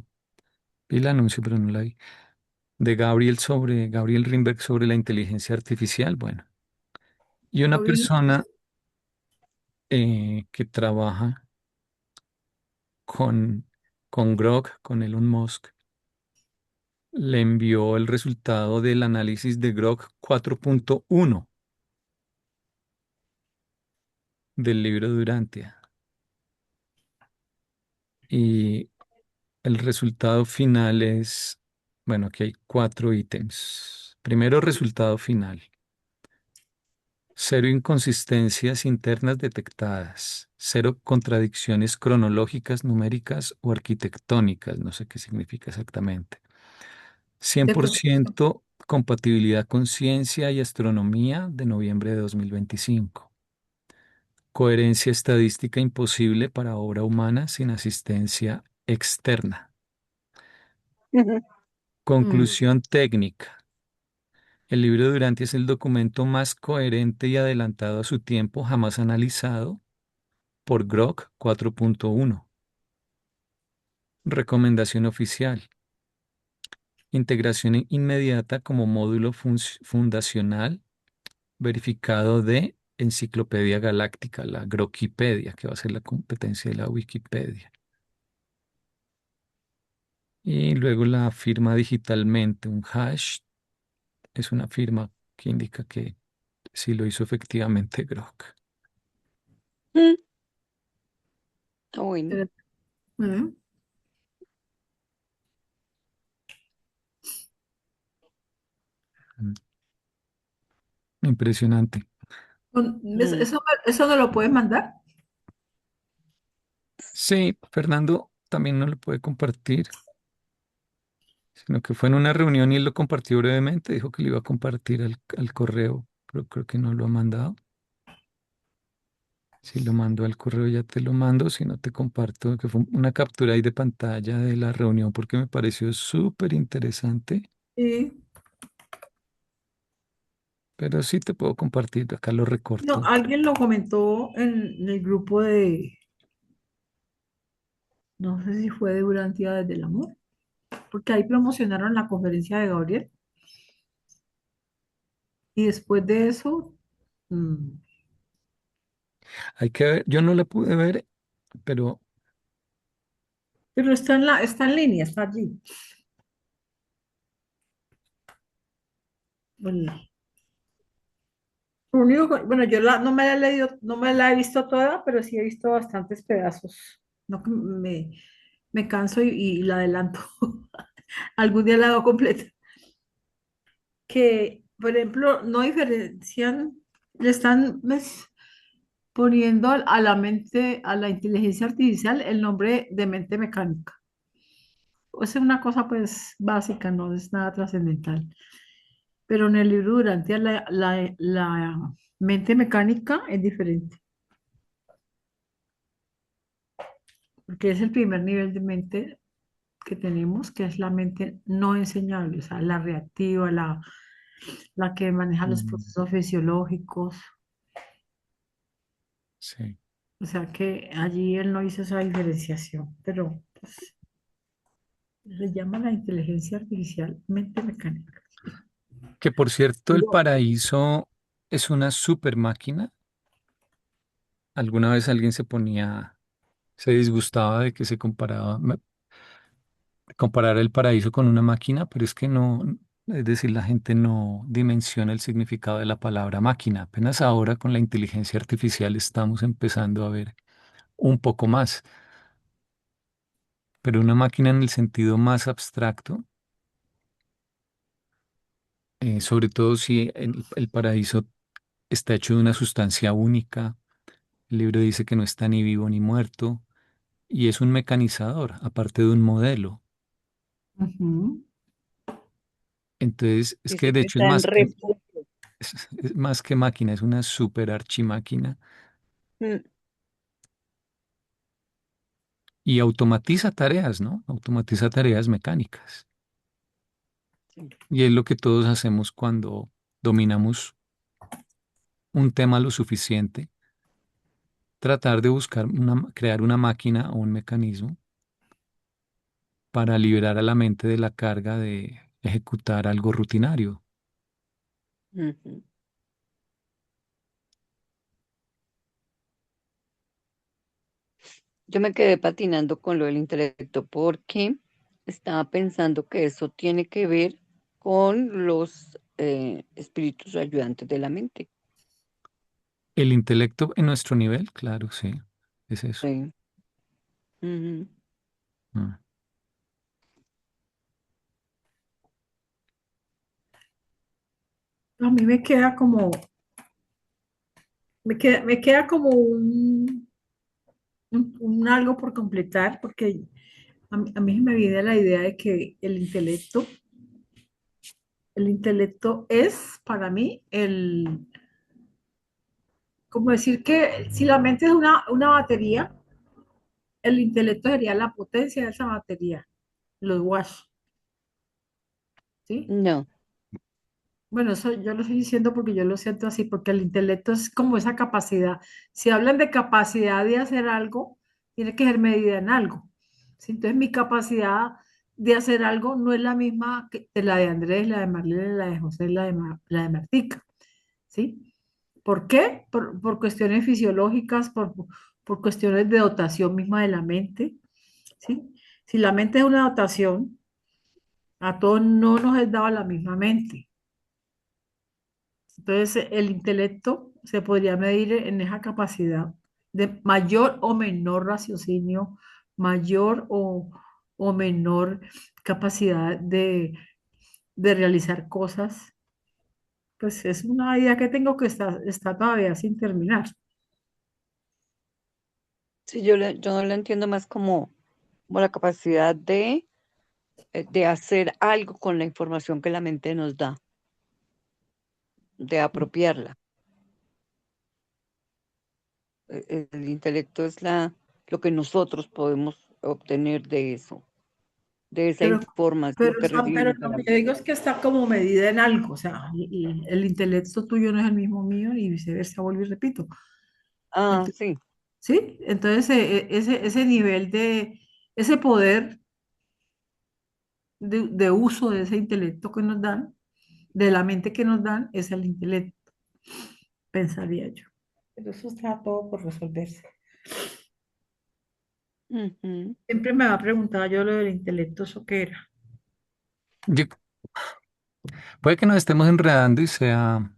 Vi el anuncio, pero no la vi. De Gabriel Rimberg sobre la inteligencia artificial. Bueno, y una Gabriel, persona que trabaja con, con Grok, con Elon Musk, le envió el resultado del análisis de Grok 4.1 del libro Durantia. Y el resultado final es, bueno, aquí hay cuatro ítems. Primero, resultado final. Cero inconsistencias internas detectadas. Cero contradicciones cronológicas, numéricas o arquitectónicas. No sé qué significa exactamente. cien de por contexto. ciento compatibilidad con ciencia y astronomía de noviembre de 2025. Coherencia estadística imposible para obra humana sin asistencia externa. Mm. Conclusión técnica. El libro de Duranti es el documento más coherente y adelantado a su tiempo jamás analizado por Grok 4.1. Recomendación oficial. Integración inmediata como módulo fundacional verificado de Enciclopedia Galáctica, la Grokipedia, que va a ser la competencia de la Wikipedia. Y luego la firma digitalmente, un hash, es una firma que indica que sí lo hizo efectivamente Grok. Mm. Está bueno. Mm. Mm, Impresionante. Mm. Eso no lo puedes mandar. Sí, Fernando también no lo puede compartir, sino que fue en una reunión y él lo compartió brevemente, dijo que lo iba a compartir al correo, pero creo que no lo ha mandado. Si lo mando al correo ya te lo mando, si no te comparto, que fue una captura ahí de pantalla de la reunión porque me pareció súper interesante, Sí. pero sí te puedo compartir, acá lo No, recorto. alguien lo comentó en el grupo de, no sé si fue de Durantia desde el Amor, porque ahí promocionaron la conferencia de Gabriel y después de eso, mm, Hay que ver, yo no la pude ver, pero pero está en línea, está allí. Bueno, lo único bueno, no me la he leído, no me la he visto toda, pero sí he visto bastantes pedazos. No que me canso y la adelanto. Algún día la hago completa. Que, por ejemplo, no diferencian, le están poniendo a la mente, a la inteligencia artificial, el nombre de mente mecánica. Es una cosa pues básica, no es nada trascendental. Pero en el libro Durante la mente mecánica es diferente, porque es el primer nivel de mente que tenemos, que es la mente no enseñable, o sea, la reactiva, la que maneja los mm, procesos fisiológicos. sí. O sea que allí él no hizo esa diferenciación, pero pues, le llama la inteligencia artificial mente mecánica. Que por cierto, el No. paraíso es una super máquina. Alguna vez alguien se disgustaba de que se comparara el paraíso con una máquina, pero es que no, es decir, la gente no dimensiona el significado de la palabra máquina. Apenas ahora con la inteligencia artificial estamos empezando a ver un poco más, pero una máquina en el sentido más abstracto, sobre todo si el paraíso está hecho de una sustancia única. El libro dice que no está ni vivo ni muerto y es un mecanizador, aparte de un modelo. Ujú. Entonces, es que Dice de que hecho es está en más que, reposo. es más que máquina, es una super archimáquina Mm, y automatiza tareas, ¿no? Automatiza tareas mecánicas. sí. Y es lo que todos hacemos cuando dominamos un tema lo suficiente, tratar de buscar crear una máquina o un mecanismo para liberar a la mente de la carga de ejecutar algo rutinario. Ujú. Yo me quedé patinando con lo del intelecto porque estaba pensando que eso tiene que ver con los espíritus ayudantes de la mente. El intelecto en nuestro nivel, claro, sí, es eso. Sí. Ujú. Mm. A mí me queda como un algo por completar, porque a mí me viene la idea de que el intelecto es para mí como decir que si la mente es una batería, el intelecto sería la potencia de esa batería, los watts, ¿sí? No. Bueno, eso yo lo estoy diciendo porque yo lo siento así, porque el intelecto es como esa capacidad. Si hablan de capacidad de hacer algo, tiene que ser medida en algo. ¿Sí? Entonces, mi capacidad de hacer algo no es la misma que la de Andrés, la de Marlene, la de José, la de Martica. ¿Sí? ¿Por qué? Por cuestiones fisiológicas, por cuestiones de dotación misma de la mente. ¿Sí? Si la mente es una dotación, a todos no nos es dado la misma mente. Entonces, el intelecto se podría medir en esa capacidad de mayor o menor raciocinio, mayor o menor capacidad de realizar cosas. Pues es una idea que tengo que está todavía sin terminar. Sí, yo la entiendo más como la capacidad de hacer algo con la información que la mente nos da, de apropiarla. El intelecto es lo que nosotros podemos obtener de eso, de esa Pero, información que pero recibimos de lo la que yo mente. digo es que está como medida en algo. O sea, el intelecto tuyo no es el mismo mío y viceversa, vuelvo y repito. Ah, sí. ¿Sí? Entonces, ese nivel ese poder de uso de ese intelecto que nos dan, de la mente que nos dan, es el intelecto, pensaría yo. Pero eso está todo por resolverse. Ujú. Siempre me ha preguntado yo lo del intelecto, ¿eso qué era? Yo- Puede que nos estemos enredando y sean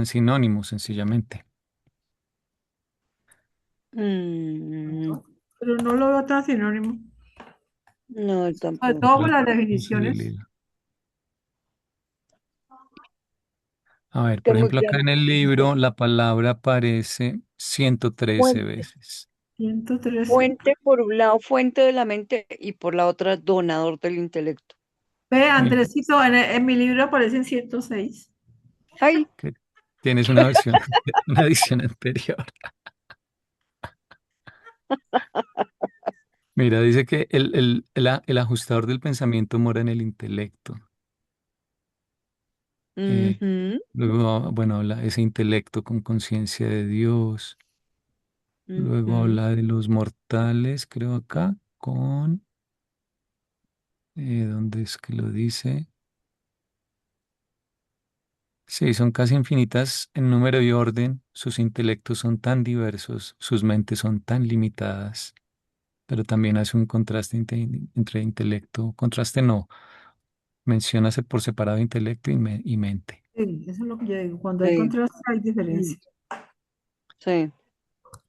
sinónimos, sencillamente. Mm, ¿No? Pero no lo veo tan sinónimo. no, Sobre todo por tampoco. las No sé del definiciones. hilo. A ver, Que por muy ejemplo, acá claro. en el libro la palabra aparece 113 Fuente. veces. 113. Fuente por un lado, fuente de la mente y por la otra, donador del intelecto. Ve, Mira, Andresito, en mi libro aparecen 106. Ay, que tienes una versión, una edición anterior. Mira, dice que el ajustador del pensamiento mora en el intelecto. Eh, ujú, Luego, bueno, habla ese intelecto con conciencia de Dios. Luego ujú, habla de los mortales, creo acá, ¿dónde es que lo dice? Sí, son casi infinitas en número y orden, sus intelectos son tan diversos, sus mentes son tan limitadas, pero también hace un contraste entre intelecto, contraste no, menciónase por separado intelecto y mente. Sí, eso es lo que yo digo. Cuando hay Sí, contraste hay mm, diferencia. sí,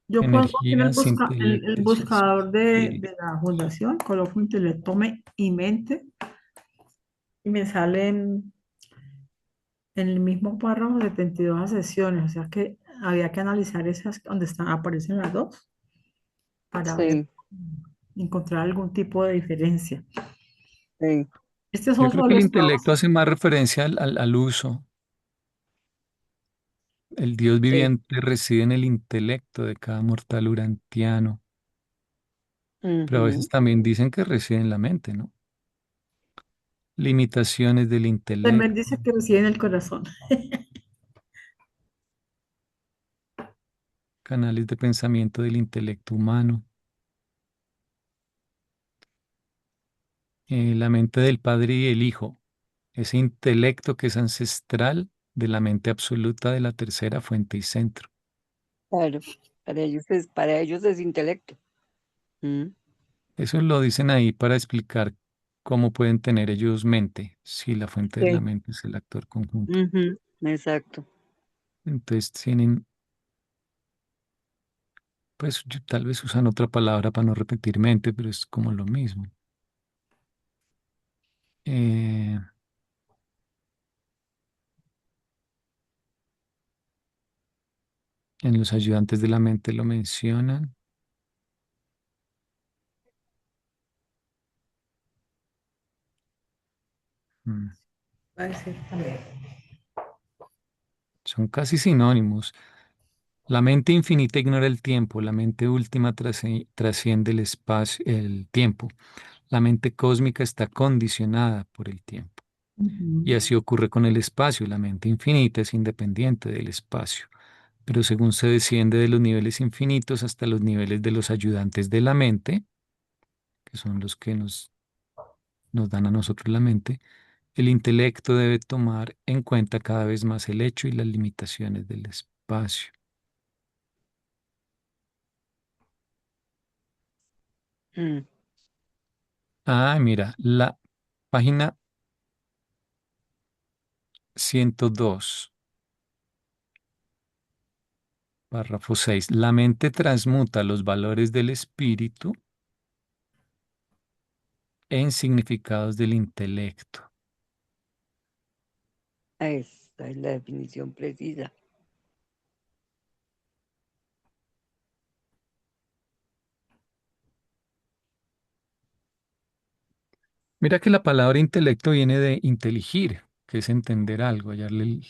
Yo pongo aquí en Energías, el intelectos y buscador espíritu. de la fundación, coloco intelecto y mente y me salen en el mismo párrafo 72 sesiones. O sea que había que analizar esas donde están, aparecen las dos para ver, sí, encontrar algún tipo de diferencia. sí, Estos Yo son creo que solo el intelecto estados. hace más referencia al uso. El Dios sí. viviente reside en el intelecto de cada mortal urantiano, pero a veces Ujú. también dicen que reside en la mente, ¿no? Limitaciones del También intelecto, dice que reside en el corazón. canales de pensamiento del intelecto humano, la mente del Padre y el Hijo, ese intelecto que es ancestral de la mente absoluta de la tercera fuente y centro. Claro, para ellos es intelecto. Mm, Eso lo dicen ahí para explicar cómo pueden tener ellos mente, si la fuente de la sí, mente es el actor conjunto. ujú, exacto. Entonces tienen, pues tal vez usan otra palabra para no repetir mente, pero es como lo mismo. Eh, en los ayudantes de la mente lo mencionan. Mm, Puede ser también. son casi sinónimos. La mente infinita ignora el tiempo, la mente última trasciende el espacio, el tiempo. La mente cósmica está condicionada por el tiempo. Y Ujú. así ocurre con el espacio. La mente infinita es independiente del espacio. Pero según se desciende de los niveles infinitos hasta los niveles de los ayudantes de la mente, que son los que nos dan a nosotros la mente, el intelecto debe tomar en cuenta cada vez más el hecho y las limitaciones del espacio. Mm, Ah, mira, la página 102, párrafo 6. La mente transmuta los valores del espíritu en significados del intelecto. esa es la definición precisa. Mira que la palabra intelecto viene de inteligir, que es entender algo, hallarle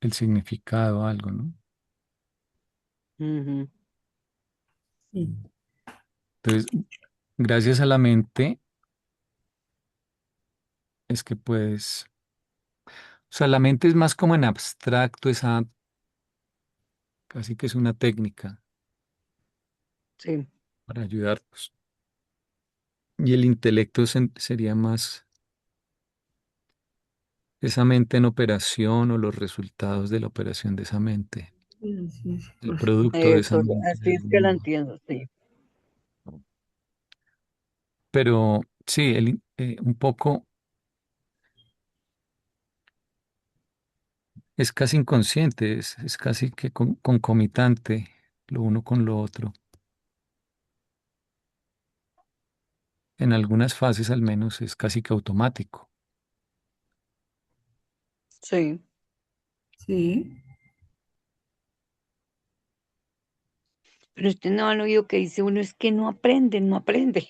el significado a algo, ¿no? Ujú, Sí, Entonces, gracias a la mente es que puedes, o sea, la mente es más como en abstracto, esa casi que es una técnica sí, para ayudarnos. Y el intelecto sería más esa mente en operación o los resultados de la operación de esa mente, sí, sí, sí, el por supuesto. producto de esa mente de así es algún que la modo. entiendo, sí. Pero sí, un poco es casi inconsciente, es casi que concomitante lo uno con lo otro. En algunas fases al menos es casi que automático. Sí, Sí, pero usted no ha oído que dice uno es que no aprende, no aprende.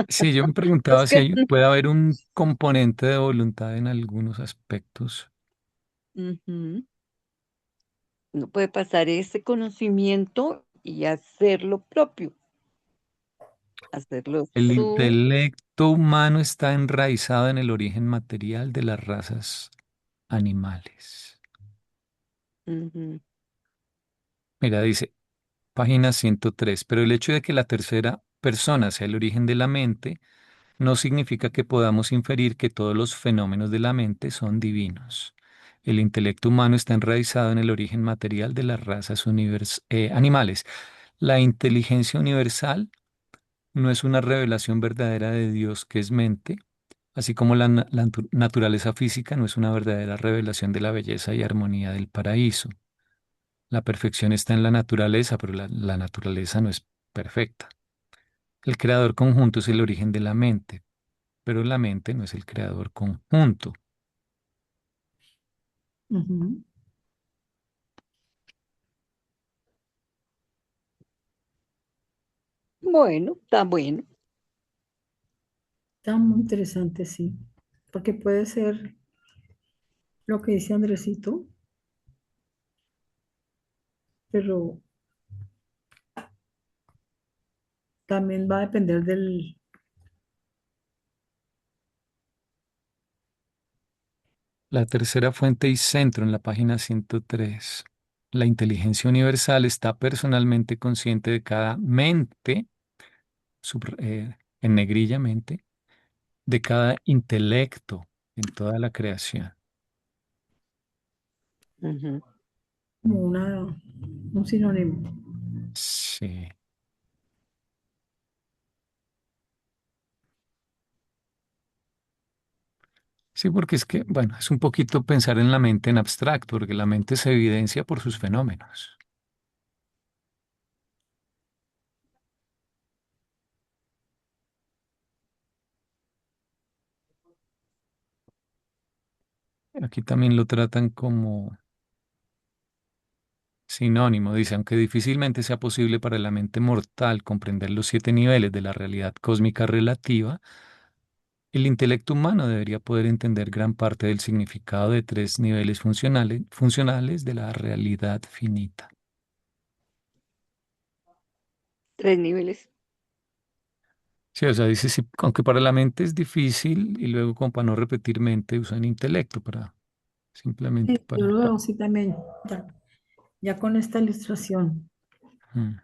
Sí, yo me Es preguntaba si que puede haber un componente de voluntad en algunos aspectos. ujú, uno puede pasar ese conocimiento y hacerlo propio, hacerlo El su... intelecto humano está enraizado en el origen material de las razas animales. Ujú, Mira, dice, página 103, pero el hecho de que la tercera persona sea el origen de la mente no significa que podamos inferir que todos los fenómenos de la mente son divinos. El intelecto humano está enraizado en el origen material de las razas animales. La inteligencia universal no es una revelación verdadera de Dios que es mente, así como la naturaleza física no es una verdadera revelación de la belleza y armonía del paraíso. La perfección está en la naturaleza, pero la naturaleza no es perfecta. El creador conjunto es el origen de la mente, pero la mente no es el creador conjunto. Ujú. Bueno, está bueno. Está muy interesante, sí, porque puede ser lo que dice Andresito, pero también va a depender del... La tercera fuente y centro en la página 103. La inteligencia universal está personalmente consciente de cada mente, en negrilla mente, de cada intelecto en toda la creación. Ujú. como un sinónimo. Sí. Sí, porque es que, bueno, es un poquito pensar en la mente en abstracto, porque la mente se evidencia por sus fenómenos. Aquí también lo tratan como sinónimo, dice, aunque difícilmente sea posible para la mente mortal comprender los 7 niveles de la realidad cósmica relativa, el intelecto humano debería poder entender gran parte del significado de 3 niveles funcionales de la realidad finita. 3 niveles. Sí, o sea, dice, sí, aunque para la mente es difícil, y luego como para no repetir mente usan intelecto para simplemente Sí, yo para... lo veo así también, ya con esta ilustración. Mm.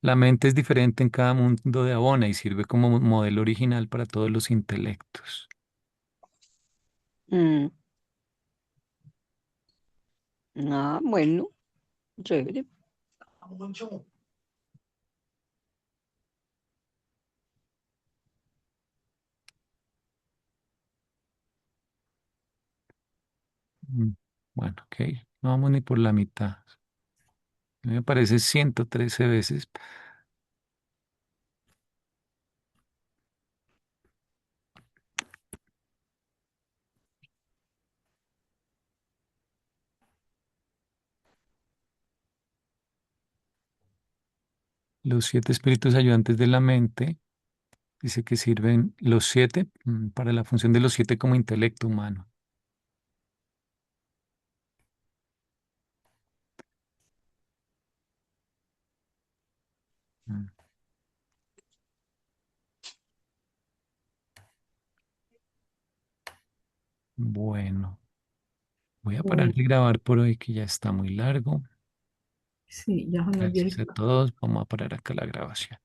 La mente es diferente en cada mundo de Abona y sirve como modelo original para todos los intelectos. Mm. Ah, bueno, chévere. Mm. Bueno, ok, no vamos ni por la mitad. A mí me parece 113 veces. Los 7 espíritus ayudantes de la mente, dice que sirven los 7 para la función de los 7 como intelecto humano. Mm. Bueno, voy a parar Bueno, de grabar por hoy que ya está muy largo. sí, ya son las 10 Gracias a todos. Vamos a parar acá la grabación.